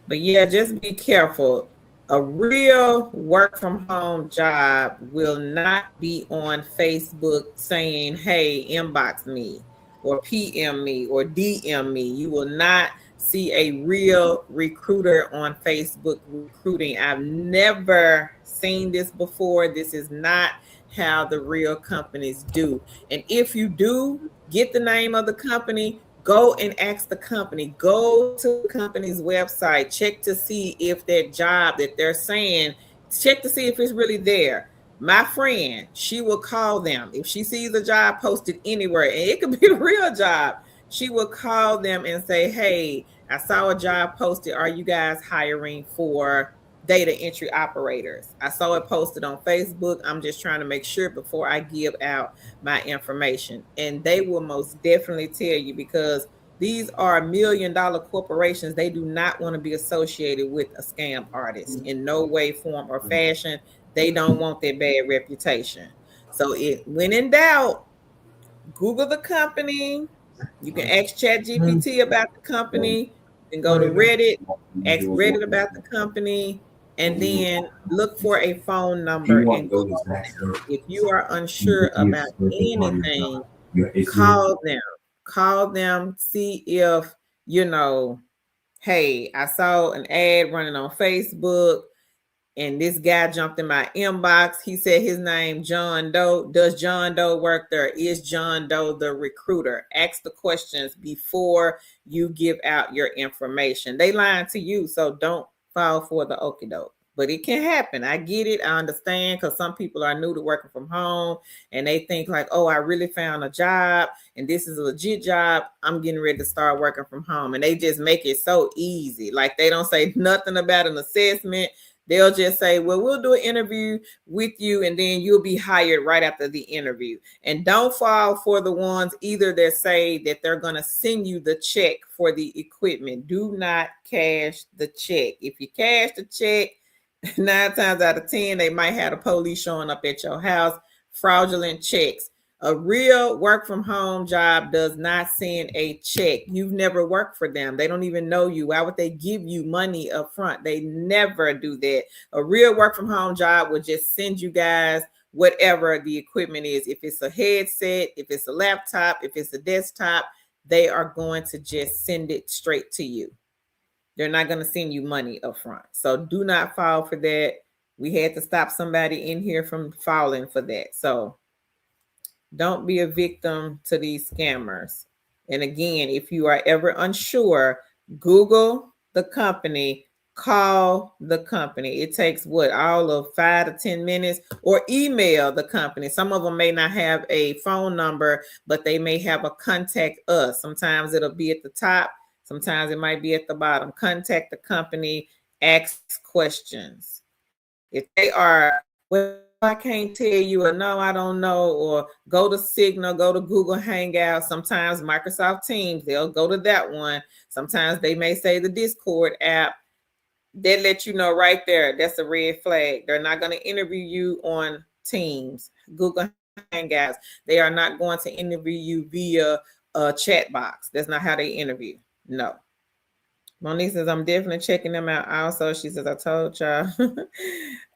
But yeah, just be careful. A real work from home job will not be on Facebook saying, hey, inbox me or PM me or DM me. You will not see a real recruiter on Facebook recruiting. I've never seen this before. This is not how the real companies do. And if you do, get the name of the company. Go and ask the company. Go to the company's website. Check to see if that job that they're saying, check to see if it's really there. My friend, she will call them. If she sees a job posted anywhere, and it could be a real job, she will call them and say, hey, I saw a job posted. Are you guys hiring for data entry operators. I saw it posted on Facebook. I'm just trying to make sure before I give out my information. And they will most definitely tell you, because these are $1 million corporations. They do not want to be associated with a scam artist in no way, form, or fashion. They don't want that bad reputation. So when in doubt, Google the company. You can ask ChatGPT about the company. You can go to Reddit, ask Reddit about the company, and then look for a phone Do number you want and to go call this them. next step? If you are unsure about anything, It's call them. Call them, see if, hey, I saw an ad running on Facebook and this guy jumped in my inbox. He said his name John Doe. Does John Doe work there? Is John Doe the recruiter? Ask the questions before you give out your information. They lying to you, so don't fall for the okie doke. But it can happen. I get it. I understand, because some people are new to working from home and they think like, oh, I really found a job and this is a legit job. I'm getting ready to start working from home. And they just make it so easy. Like they don't say nothing about an assessment. They'll just say, well, we'll do an interview with you and then you'll be hired right after the interview. And don't fall for the ones either that say that they're going to send you the check for the equipment. Do not cash the check. If you cash the check, 9 times out of 10, they might have the police showing up at your house, fraudulent checks. A real work from home job does not send a check. You've never worked for them. They don't even know you. Why would they give you money up front? They never do that. A real work from home job would just send you guys whatever the equipment is. If it's a headset, if it's a laptop, if it's a desktop, they are going to just send it straight to you. They're not going to send you money up front. So do not fall for that. We had to stop somebody in here from falling for that. So don't be a victim to these scammers. And again, if you are ever unsure, Google the company, call the company. It takes all of 5 to 10 minutes, or email the company. Some of them may not have a phone number, but they may have a contact us. Sometimes it'll be at the top. Sometimes it might be at the bottom. Contact the company, ask questions. If they are, well, I can't tell you, or no, I don't know, or go to Signal, go to Google Hangout. Sometimes Microsoft Teams, they'll go to that one. Sometimes they may say the Discord app. They let you know right there. That's a red flag. They're not going to interview you on Teams, Google Hangouts. They are not going to interview you via a chat box. That's not how they interview. No. Monique says, I'm definitely checking them out also. She says, I told y'all.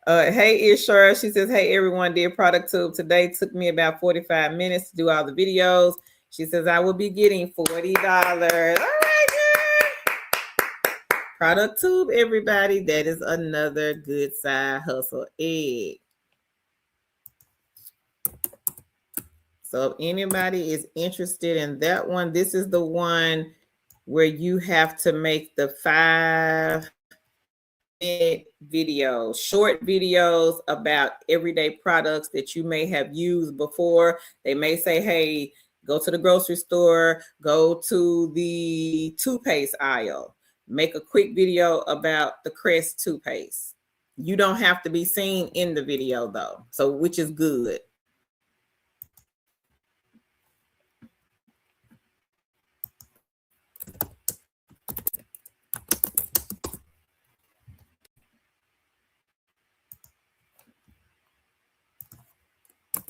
Hey, Ishura. She says, hey, everyone, did Product Tube today. Took me about 45 minutes to do all the videos. She says, I will be getting $40. All right, girl. Product Tube, everybody. That is another good side hustle egg. So if anybody is interested in that one, this is the one where you have to make the 5-minute videos, short videos about everyday products that you may have used before. They may say, hey, go to the grocery store, go to the toothpaste aisle, make a quick video about the Crest toothpaste. You don't have to be seen in the video though, so which is good.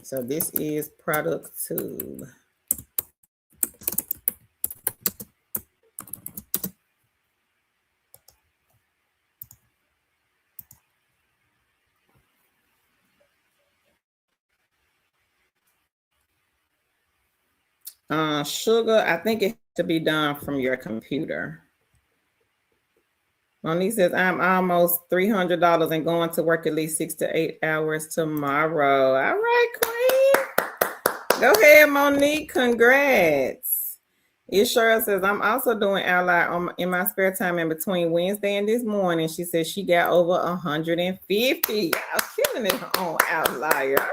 So this is Product Tube. Sugar, I think it has to be done from your computer. Monique says, I'm almost $300 and going to work at least 6 to 8 hours tomorrow. All right, Queen. Go ahead, Monique. Congrats. Ishura says, I'm also doing Outlier in my spare time in between Wednesday and this morning. She says she got over 150. Y'all killing it on Outlier.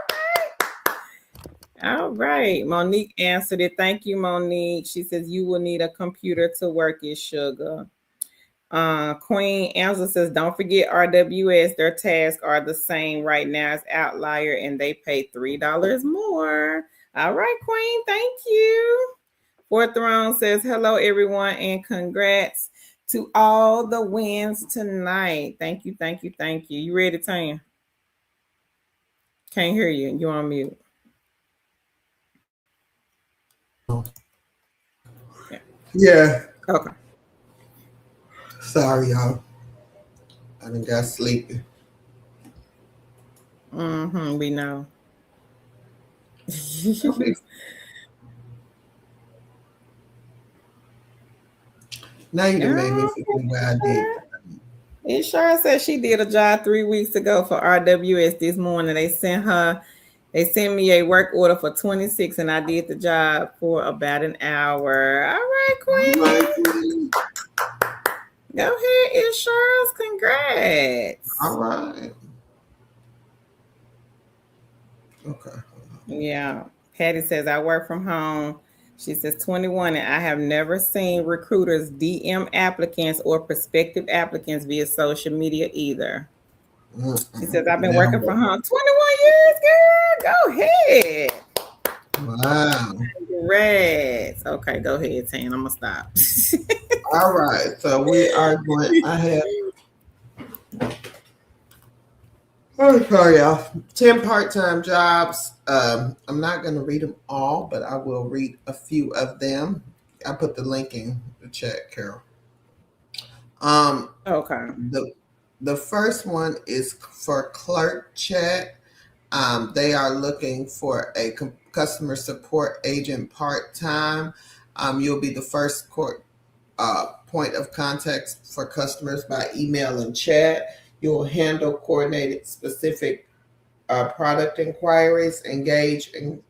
All right. Monique answered it. Thank you, Monique. She says you will need a computer to work it, Sugar. Queen Angela says, don't forget RWS. Their tasks are the same right now as Outlier, and they pay $3 more. All right, Queen. Thank you. Fourth Throne says, hello, everyone, and congrats to all the wins tonight. Thank you, thank you, thank you. You ready, Tanya? Can't hear you. You're on mute. Yeah. Okay. Sorry, y'all. I done got sleepy. We know. Now you done made me forget what I did. It sure said she did a job 3 weeks ago for RWS this morning. They sent me a work order for 26, and I did the job for about an hour. All right, Queen. Go ahead, Insurance. Congrats. All right. Okay. Yeah. Patty says, I work from home. She says 21, and I have never seen recruiters DM applicants or prospective applicants via social media either. She says, I've been working from home 21 years, girl. Go ahead. Wow. Congrats. Okay, go ahead, Tan. I'm going to stop. All right. So we are going, I have, oh, sorry, y'all. 10 part-time jobs. I'm not going to read them all, but I will read a few of them. I put the link in the chat, Carol. Okay. The first one is for clerk chat. They are looking for a customer support agent part-time. You'll be the first point of contact for customers by email and chat. You'll handle coordinated specific product inquiries, engage in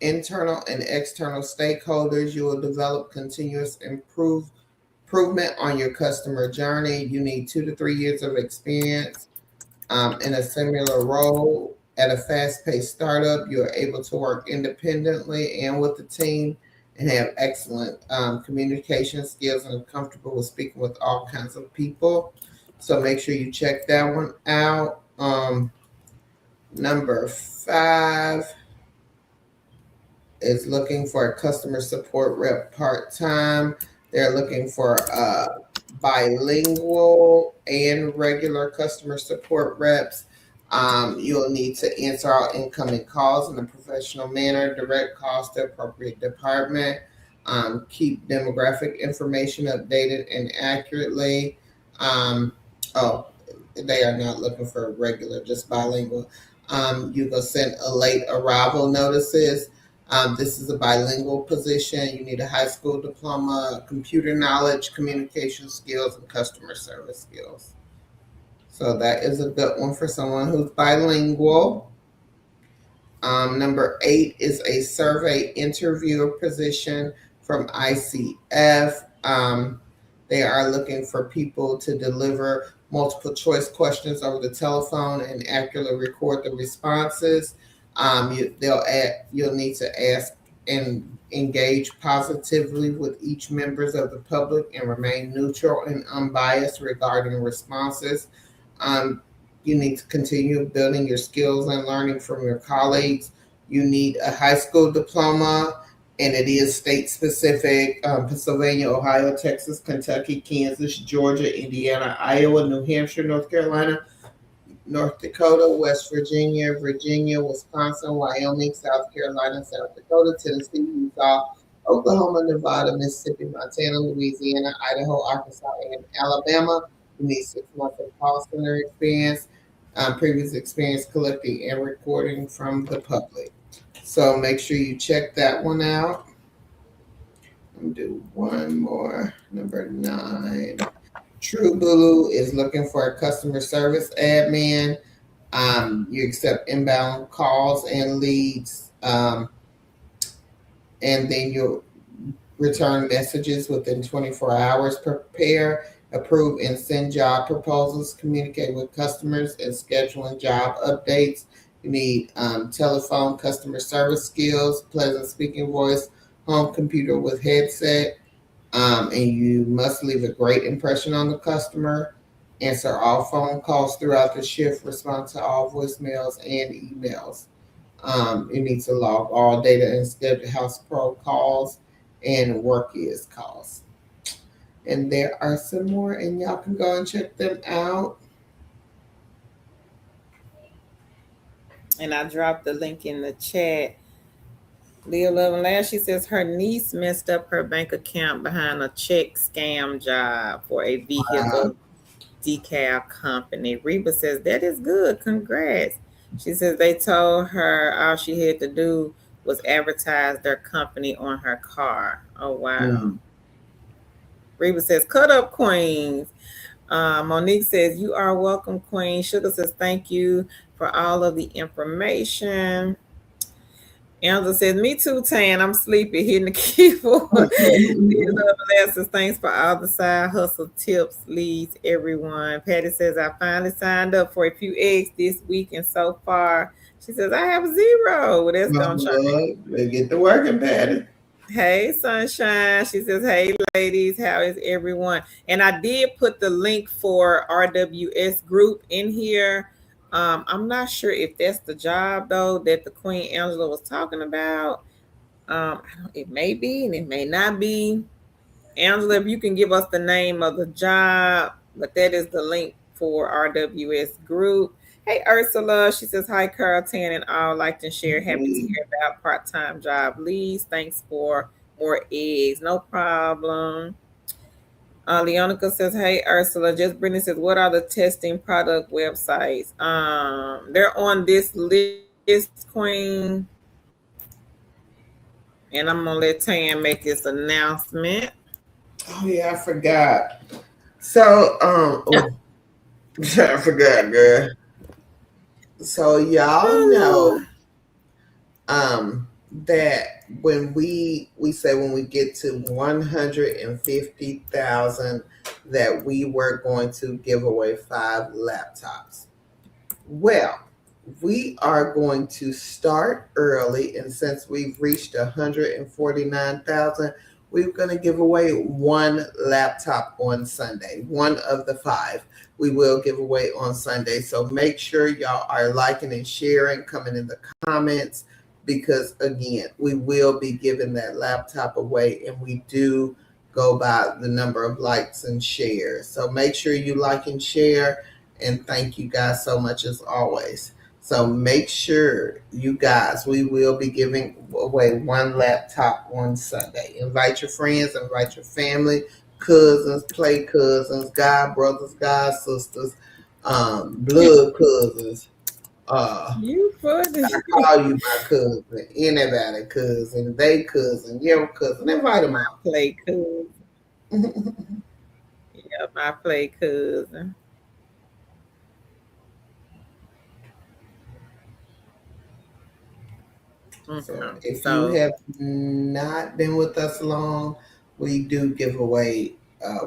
internal and external stakeholders. You will develop continuous improvement on your customer journey. You need 2 to 3 years of experience in a similar role. At a fast-paced startup, you're able to work independently and with the team and have excellent communication skills and are comfortable with speaking with all kinds of people. So make sure you check that one out. Number 5 is looking for a customer support rep part-time. They're looking for bilingual and regular customer support reps. You'll need to answer all incoming calls in a professional manner, direct calls to appropriate department, keep demographic information updated and accurately. They are not looking for regular, just bilingual. You go send a late arrival notices. This is a bilingual position. You need a high school diploma, computer knowledge, communication skills, and customer service skills. So that is a good one for someone who's bilingual. Number 8 is a survey interviewer position from ICF. They are looking for people to deliver multiple choice questions over the telephone and accurately record the responses. You'll need to ask and engage positively with each members of the public and remain neutral and unbiased regarding responses. You need to continue building your skills and learning from your colleagues. You need a high school diploma, and it is state specific. Pennsylvania, Ohio, Texas, Kentucky, Kansas, Georgia, Indiana, Iowa, New Hampshire, North Carolina, North Dakota, West Virginia, Wisconsin, Wyoming, South Carolina, South Dakota, Tennessee, Utah, Oklahoma, Nevada, Mississippi, Montana, Louisiana, Idaho, Arkansas, and Alabama. You need 6 months of call center experience, previous experience collecting and recording from the public. So make sure you check that one out. I'm gonna do one more. Number 9. True Blue is looking for a customer service admin. You accept inbound calls and leads, and then you'll return messages within 24 hours. Prepare, approve, and send job proposals. Communicate with customers and scheduling job updates. You need telephone customer service skills, pleasant speaking voice, home computer with headset, And you must leave a great impression on the customer. Answer all phone calls throughout the shift. Respond to all voicemails and emails. You need to log all data and schedule house pro calls and work is calls. And there are some more, and y'all can go and check them out. And I dropped the link in the chat. Leah Love and Lash, she says her niece messed up her bank account behind a check scam job for a vehicle decal company. Reba says that is good. Congrats. She says they told her all she had to do was advertise their company on her car. Oh wow. Reba says, cut up queens. Monique says, you are welcome, Queen. Sugar says, thank you for all of the information. Angela says, me too, Tan. I'm sleepy, hitting the keyboard. Says, thanks for all the side hustle tips, leads, everyone. Patty says, I finally signed up for a few eggs this week, and so far, she says, I have 0. Well, that's going to try. They get to working, Patty. Hey, Sunshine. She says, hey, ladies, how is everyone? And I did put the link for RWS group in here. I'm not sure if that's the job, though, that the Queen Angela was talking about. It may be and it may not be. Angela, if you can give us the name of the job, but that is the link for RWS group. Hey, Ursula. She says, hi, Carl, Tan, and all. Liked and share. Happy to hear about part-time job leads. Thanks for more eggs. No problem. Leonica says, hey, Ursula. Just Brittany says, what are the testing product websites? They're on this list, Queen. And I'm going to let Tan make this announcement. Oh, yeah, I forgot. So, I forgot, girl. So y'all know that when we say when we get to 150,000 that we were going to give away 5 laptops. Well, we are going to start early, and since we've reached 149,000, we're going to give away 1 laptop on Sunday, 1 of the 5 we will give away on Sunday. So make sure y'all are liking and sharing, coming in the comments, because again, we will be giving that laptop away, and we do go by the number of likes and shares. So make sure you like and share, and thank you guys so much as always. So make sure you guys, we will be giving away 1 laptop on Sunday. Invite your friends, invite your family, cousins, play cousins, god brothers, god sisters, blood cousins. You funny. I call you my cousin, anybody cousin, they cousin, your cousin. Invite them out. Play cousin. Yeah, my play cousin. So if you have not been with us long, we do give away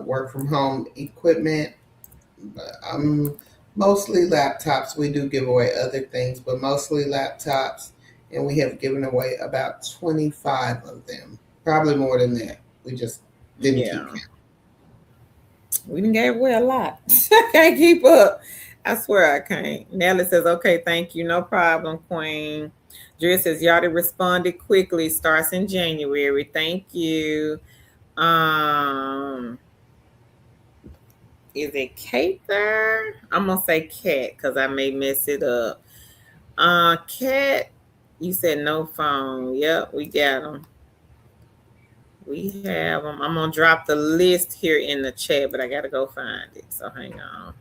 work from home equipment. Mostly laptops. We do give away other things, but mostly laptops. And we have given away about 25 of them. Probably more than that. We just didn't keep count. We didn't give away a lot. I can't keep up. I swear I can't. Nelly says, okay, thank you. No problem, Queen. Drew says, y'all responded quickly. Starts in January. Thank you. Is it Kate there? I'm going to say Kat because I may mess it up. Kat, you said no phone. Yep, we got them. We have them. I'm going to drop the list here in the chat, but I got to go find it. So hang on.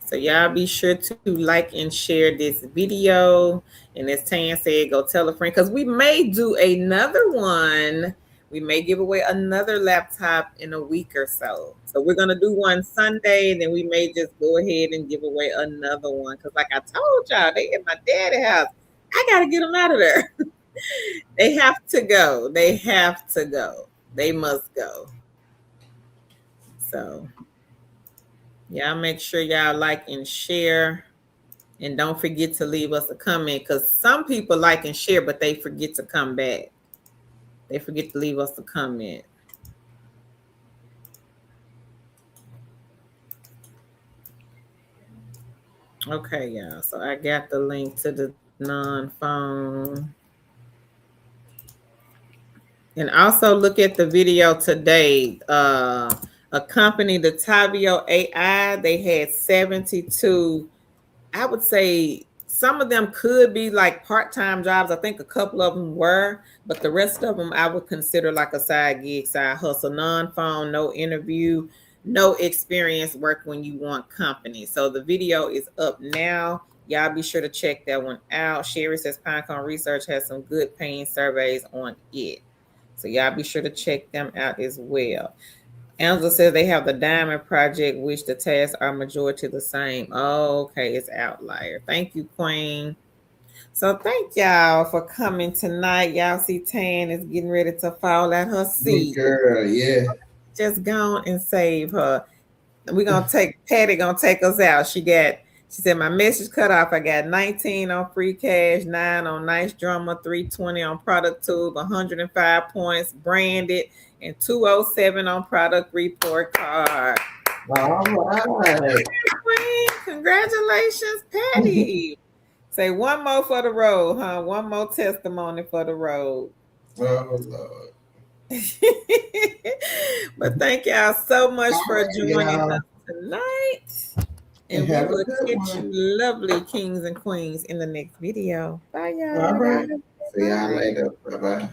So y'all be sure to like and share this video. And as Tan said, go tell a friend because we may do another one. We may give away another laptop in a week or so. So we're going to do one Sunday, and then we may just go ahead and give away another one. Because like I told y'all, they at my daddy's house. I got to get them out of there. They have to go. They have to go. They must go. So y'all make sure y'all like and share. And don't forget to leave us a comment because some people like and share, but they forget to come back. They forget to leave us a comment. Okay, y'all. So I got the link to the non-phone. And also look at the video today. A company, the Tavio AI, they had 72. I would say some of them could be like part-time jobs. I think a couple of them were, but the rest of them I would consider like a side gig, side hustle, non-phone, no interview, no experience work when you want company. So the video is up now. Y'all be sure to check that one out. Sherry says Pinecone Research has some good paying surveys on it. So y'all be sure to check them out as well. Angela says they have the Diamond Project, which the tasks are majority the same. Oh, okay, it's outlier. Thank you, Queen. So thank y'all for coming tonight. Y'all see Tan is getting ready to fall at her seat. Good girl, yeah. Just go on and save her. We're gonna take Patty gonna take us out. She said my message cut off. I got 19 on free cash, 9 on nice drummer, 320 on product tube, 105 points branded, and 207 on product report card. All right. Congratulations, Patty. Say one more for the road, huh? One more testimony for the road. Oh, Lord. But thank y'all so much for joining us tonight. And we will catch you lovely kings and queens in the next video. Bye, y'all. All right. See y'all later. Bye-bye.